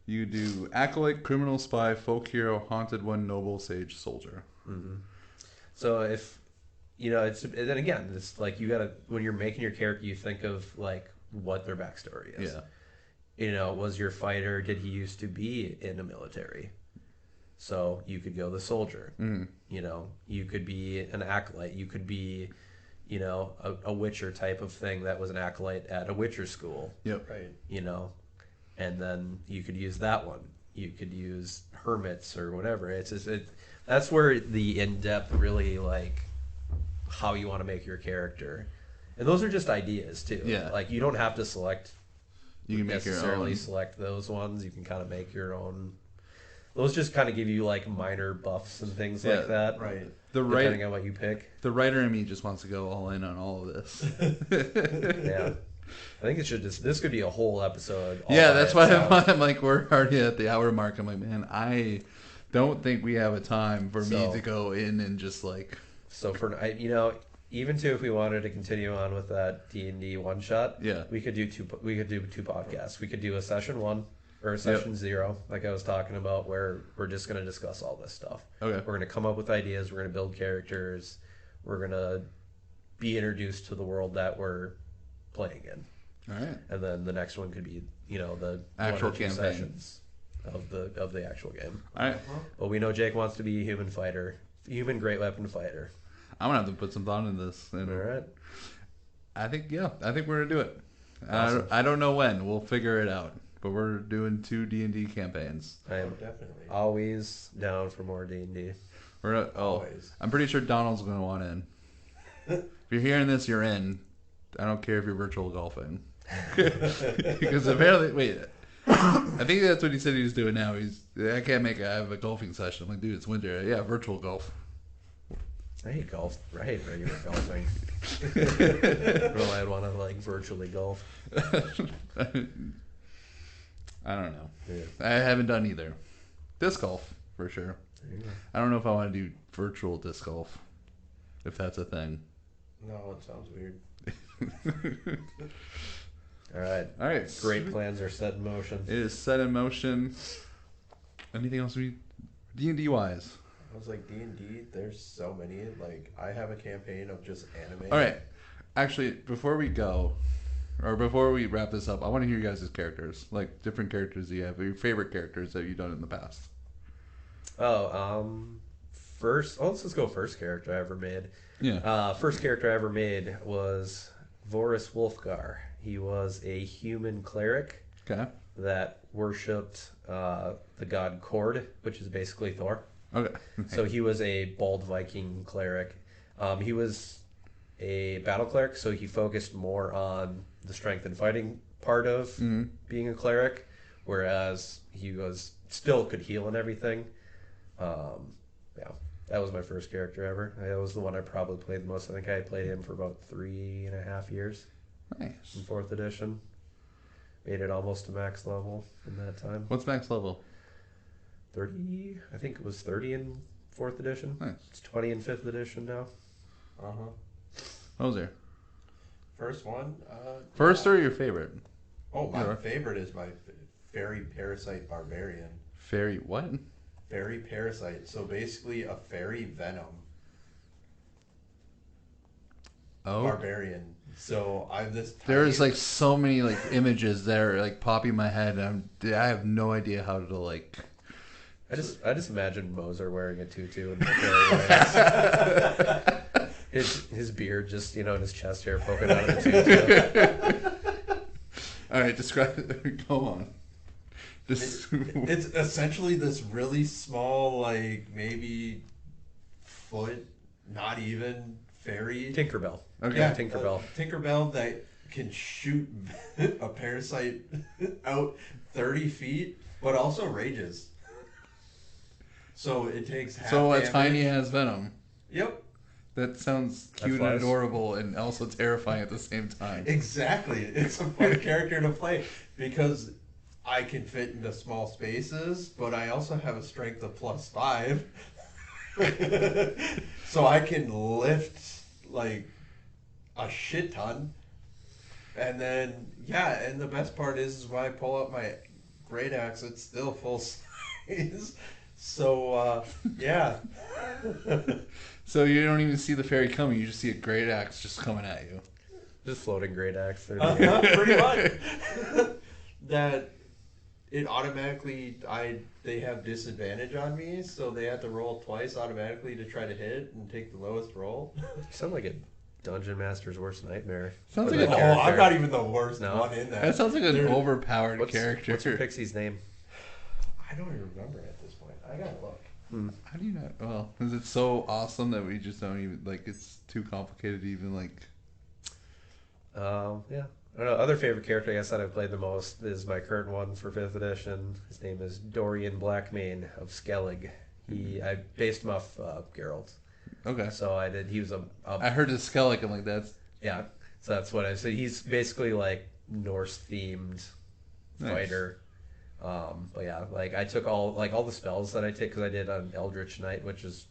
Speaker 1: you do acolyte, criminal, spy, folk hero, haunted one, noble, sage, soldier.
Speaker 2: So if it's then again, it's like you gotta when you're making your character, you think of like what their backstory is.
Speaker 1: Yeah.
Speaker 2: Was your fighter? Did he used to be in the military? So you could go the soldier. You could be an acolyte. You could be, a witcher type of thing that was an acolyte at a witcher school.
Speaker 1: Yep.
Speaker 3: Right.
Speaker 2: And then you could use that one. You could use hermits or whatever. It's just, that's where the in-depth really like how you want to make your character. And those are just ideas too.
Speaker 1: Yeah.
Speaker 2: Like you don't have to select.
Speaker 1: You can make your
Speaker 2: necessarily
Speaker 1: own.
Speaker 2: select those ones. You can kind of make your own. Those just kind of give you like minor buffs and things like that.
Speaker 3: Right.
Speaker 2: Depending on what you pick.
Speaker 1: The writer in me just wants to go all in on all of this.
Speaker 2: Yeah. I think it should this could be a whole episode.
Speaker 1: Yeah, that's why I'm like, we're already at the hour mark. I'm like, man, I don't think we have a time for me to go in and just like.
Speaker 2: So even too, if we wanted to continue on with that D&D one shot,
Speaker 1: Yeah.
Speaker 2: we could do two podcasts. We could do a session 1 or a session 0, like I was talking about, where we're just going to discuss all this stuff.
Speaker 1: Okay.
Speaker 2: We're going to come up with ideas. We're going to build characters. We're going to be introduced to the world that we're playing in.
Speaker 1: All right.
Speaker 2: And then the next one could be, the
Speaker 1: Actual
Speaker 2: 1 or 2
Speaker 1: campaign.
Speaker 2: sessions of the actual game.
Speaker 1: All right.
Speaker 2: But we know Jake wants to be a human fighter, human great weapon fighter.
Speaker 1: I'm gonna have to put some thought in this. And
Speaker 2: All right.
Speaker 1: I think we're gonna do it.
Speaker 2: Awesome.
Speaker 1: I don't know when. We'll figure it out. But we're doing 2 D&D campaigns.
Speaker 2: I am
Speaker 3: Definitely.
Speaker 2: always down for more D&D.
Speaker 3: Always.
Speaker 1: I'm pretty sure Donald's gonna want in. If you're hearing this, you're in. I don't care if you're virtual golfing. Because apparently, I think that's what he said he was doing now. I can't I have a golfing session. I'm like, dude, it's winter. Yeah, virtual golf.
Speaker 2: I hate golf. I hate regular golfing. Well, I'd want to like virtually golf.
Speaker 1: I don't know.
Speaker 2: Yeah.
Speaker 1: I haven't done either. Disc golf, for sure.
Speaker 2: There you go.
Speaker 1: I don't know if I want to do virtual disc golf. If that's a thing.
Speaker 3: No, it sounds weird.
Speaker 2: All right.
Speaker 1: All right.
Speaker 2: Great plans are set in motion.
Speaker 1: It is set in motion. Anything else D&D wise?
Speaker 3: I was like, D&D, there's so many. Like, I have a campaign of just anime.
Speaker 1: All right. Actually, before we wrap this up, I want to hear you guys' characters. Like, different characters you have. Your favorite characters that you've done in the past.
Speaker 2: Let's just go first character I ever made.
Speaker 1: Yeah.
Speaker 2: First character I ever made was Vorus Wolfgar. He was a human cleric
Speaker 1: Okay.
Speaker 2: that worshipped the god Kord, which is basically Thor.
Speaker 1: Okay.
Speaker 2: So he was a bald Viking cleric. He was a battle cleric, so he focused more on the strength and fighting part of being a cleric, whereas he was still could heal and everything. Yeah, that was my first character ever. That was the one I probably played the most. I think I played him for about 3.5 years
Speaker 1: Nice.
Speaker 2: in 4th edition. Made it almost to max level in that time.
Speaker 1: What's max level?
Speaker 2: 30, I think it was 30 in 4th edition.
Speaker 1: Nice.
Speaker 2: It's 20 in 5th edition now.
Speaker 1: Moser.
Speaker 3: First one.
Speaker 1: First or your favorite?
Speaker 3: Oh, my
Speaker 1: Yeah.
Speaker 3: favorite is my fairy parasite barbarian.
Speaker 1: Fairy what?
Speaker 3: Fairy parasite. So basically a fairy venom
Speaker 1: Oh.
Speaker 3: barbarian. So I'm this.
Speaker 1: There's like so many like images that are like popping in my head. I have no idea how to like.
Speaker 2: I just imagine Moser wearing a tutu and the his beard just and his chest hair poking out of the tutu.
Speaker 1: All right, describe it. Go on.
Speaker 3: It's essentially this really small, like maybe foot, not even fairy.
Speaker 2: Tinkerbell.
Speaker 1: Okay.
Speaker 3: Yeah,
Speaker 2: Tinkerbell.
Speaker 3: Tinkerbell that can shoot a parasite out 30 feet, but also rages. So it takes half
Speaker 1: So a
Speaker 3: damage.
Speaker 1: tiny has venom.
Speaker 3: Yep,
Speaker 1: That sounds cute and
Speaker 2: flies.
Speaker 1: adorable and also terrifying at the same time.
Speaker 3: exactly. It's a fun character to play because I can fit into small spaces, but I also have a strength of +5. So I can lift like a shit ton. And then, yeah, and the best part is when I pull up my great axe, it's still full size. So, yeah.
Speaker 1: So you don't even see the fairy coming; you just see a great axe just coming at you.
Speaker 2: Just floating great axe.
Speaker 3: Pretty much. That it automatically, they have disadvantage on me, so they have to roll twice automatically to try to hit and take the lowest roll.
Speaker 2: You sound like a dungeon master's worst nightmare.
Speaker 1: Sounds
Speaker 2: With
Speaker 1: like
Speaker 2: that
Speaker 1: a-
Speaker 3: Oh,
Speaker 2: character.
Speaker 3: I'm not even the worst
Speaker 2: No.
Speaker 3: one in that.
Speaker 1: That sounds like an
Speaker 3: There-
Speaker 1: overpowered
Speaker 2: What's
Speaker 1: character.
Speaker 2: your pixie's name?
Speaker 3: I don't even remember at this point. I gotta look.
Speaker 1: How do you know? Well, is it so awesome that we just don't even like? It's too complicated to even like.
Speaker 2: Yeah. I don't know. Other favorite character I guess that I've played the most is my current one for 5th edition. His name is Dorian Blackmane of Skellig. I based him off Geralt.
Speaker 1: Okay.
Speaker 2: So I did. He was
Speaker 1: I heard the skeleton like that's
Speaker 2: yeah. So that's what I said. He's basically like Norse themed
Speaker 1: Nice.
Speaker 2: fighter. But yeah, like I took all the spells that I take because I did an Eldritch Knight, which is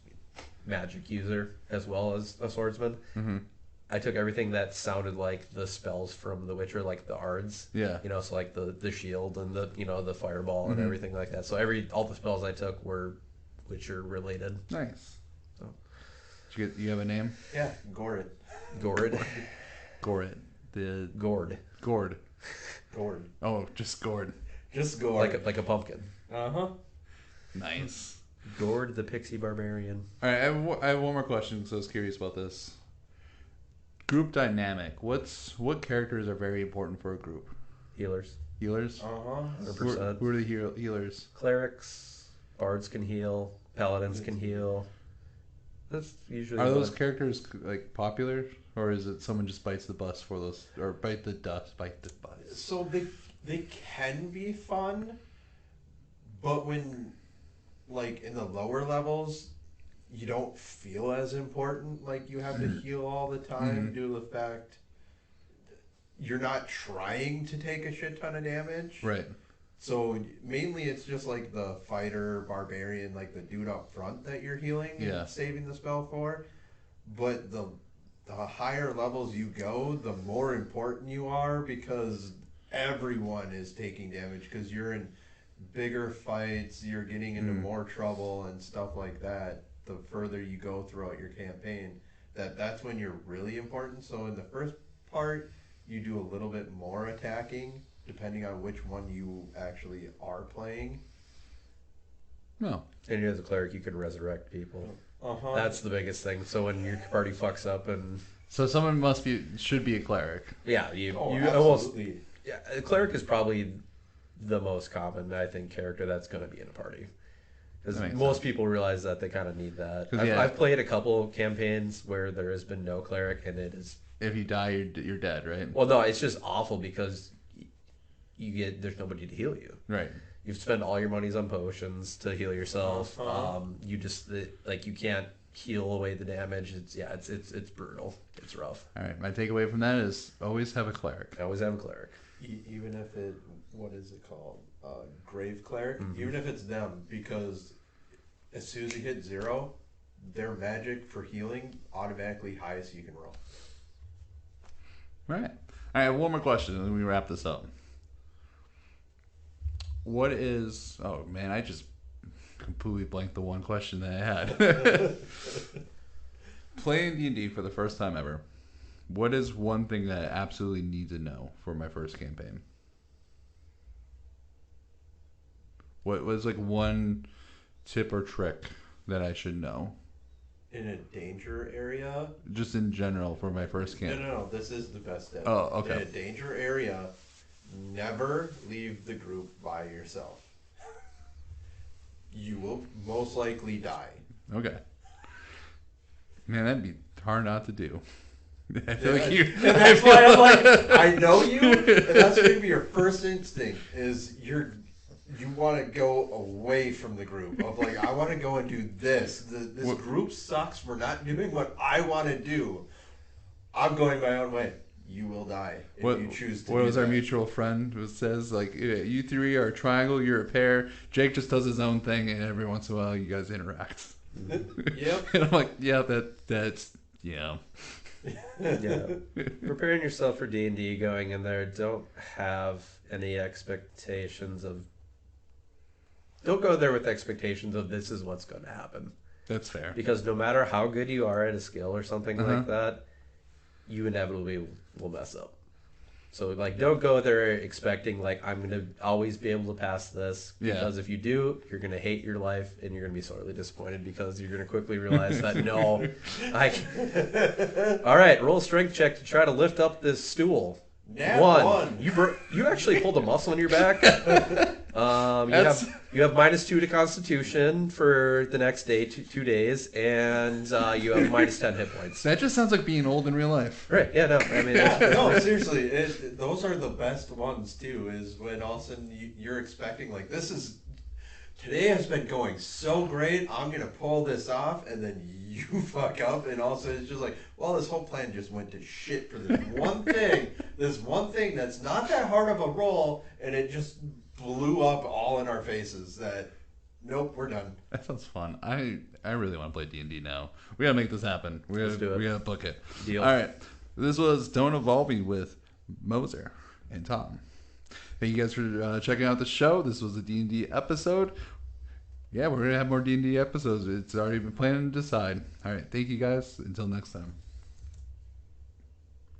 Speaker 2: magic user as well as a swordsman.
Speaker 1: Mhm.
Speaker 2: I took everything that sounded like the spells from The Witcher, like the Ards.
Speaker 1: Yeah.
Speaker 2: So like the shield and the fireball and
Speaker 1: Mhm.
Speaker 2: everything like that. So all the spells I took were Witcher related.
Speaker 1: nice.
Speaker 2: So.
Speaker 1: You have a name?
Speaker 3: Yeah, Gorid.
Speaker 2: Gord.
Speaker 1: Gorit. The
Speaker 2: Gord.
Speaker 1: Gord.
Speaker 3: Gord.
Speaker 1: Oh, just Gord.
Speaker 3: Just Gord.
Speaker 2: Like a pumpkin.
Speaker 3: Uh-huh.
Speaker 1: Nice.
Speaker 2: Gord the Pixie Barbarian.
Speaker 1: All right, I have one more question because I was curious about this. Group dynamic. What characters are very important for a group?
Speaker 2: Healers.
Speaker 1: Healers.
Speaker 3: Uh-huh.
Speaker 2: 100%.
Speaker 1: Who are the healers?
Speaker 2: Clerics. Bards can heal. Paladins can heal. That's usually
Speaker 1: Are those
Speaker 2: one.
Speaker 1: characters like popular, or is it someone just bites the bus for those, or bite the bus?
Speaker 3: So they can be fun, but when, like, in the lower levels, you don't feel as important. Like, you have to heal all the time due to the fact you're not trying to take a shit ton of damage.
Speaker 1: Right.
Speaker 3: So mainly it's just like the fighter, barbarian, like the dude up front that you're healing
Speaker 1: Yeah.
Speaker 3: and saving the spell for. But the higher levels you go, the more important you are because everyone is taking damage because you're in bigger fights, you're getting into more trouble and stuff like that. The further you go throughout your campaign, that's when you're really important. So in the first part, you do a little bit more attacking depending on which one you actually are playing.
Speaker 1: No.
Speaker 2: And as a cleric, you can resurrect people. That's the biggest thing. So when your party fucks up and
Speaker 1: So someone should be a cleric.
Speaker 2: yeah, you almost
Speaker 3: Absolutely.
Speaker 2: yeah. A cleric is probably the most common, I think, character that's going to be in a party. Because
Speaker 1: That makes
Speaker 2: most
Speaker 1: sense.
Speaker 2: people realize that they kind of need that.
Speaker 1: 'Cause,
Speaker 2: I've played a couple campaigns where there has been no cleric, and it is
Speaker 1: If you die, you're dead, right?
Speaker 2: well, no, it's just awful because there's nobody to heal you.
Speaker 1: Right.
Speaker 2: You've spent all your monies on potions to heal yourself. You just you can't heal away the damage. It's brutal. It's rough.
Speaker 1: All right. My takeaway from that is always have a cleric.
Speaker 2: I always have a cleric.
Speaker 3: Even if what is it called? Grave cleric. Even if it's them, because as soon as you hit 0, their magic for healing automatically highest you can roll.
Speaker 1: Right. I have one more question, and then we wrap this up. What is? Oh man, I just completely blanked the one question that I had. Playing D&D for the first time ever. What is one thing that I absolutely need to know for my first campaign? What was like one tip or trick that I should know?
Speaker 3: In a danger area.
Speaker 1: Just in general for my first campaign.
Speaker 3: No. This is the best tip.
Speaker 1: Oh, okay.
Speaker 3: In a danger area, never leave the group by yourself. You will most likely die.
Speaker 1: Okay. Man, that'd be hard not to do. I feel like you.
Speaker 3: And that's why I'm like, I know you, and that's gonna be your first instinct is you want to go away from the group of like I want to go and do this. This group sucks. We're not doing what I want to do. I'm going my own way. You will die if you choose to.
Speaker 1: What
Speaker 3: do
Speaker 1: was our
Speaker 3: that.
Speaker 1: mutual friend who says like you three are a triangle, you're a pair. Jake just does his own thing, and every once in a while you guys interact.
Speaker 3: Yep.
Speaker 1: And I'm like, yeah, that's yeah.
Speaker 2: Yeah. Preparing yourself for D&D going in there, don't have any expectations of don't go there with expectations of this is what's going to happen.
Speaker 1: That's fair.
Speaker 2: Because no matter how good you are at a skill or something like that, you inevitably will mess up. So like don't go there expecting like I'm going to always be able to pass this because if you do, you're going to hate your life and you're going to be sorely disappointed because you're going to quickly realize that no, all right, roll a strength check to try to lift up this stool.
Speaker 3: Nat
Speaker 2: One. You actually pulled a muscle in your back. You have -2 to Constitution for the next day, 2 days, and you have -10 hit points.
Speaker 1: That just sounds like being old in real life.
Speaker 2: Right? Yeah. No. I mean,
Speaker 3: No, seriously, those are the best ones too. Is when all of a sudden you're expecting like today has been going so great. I'm gonna pull this off, and then you fuck up, and all of a sudden it's just like, well, this whole plan just went to shit for this one thing. This one thing that's not that hard of a roll, and it just blew up all in our faces. That nope, we're done.
Speaker 1: That sounds fun. I really want to play D&D now. We gotta make this happen.
Speaker 2: Let's do it.
Speaker 1: We gotta book it.
Speaker 2: Deal.
Speaker 1: All right. This was Don't Evolve Me with Moser and Tom. Thank you guys for checking out the show. This was a D&D episode. Yeah, we're gonna have more D&D episodes. It's already been planned and decided. All right. Thank you guys. Until next time.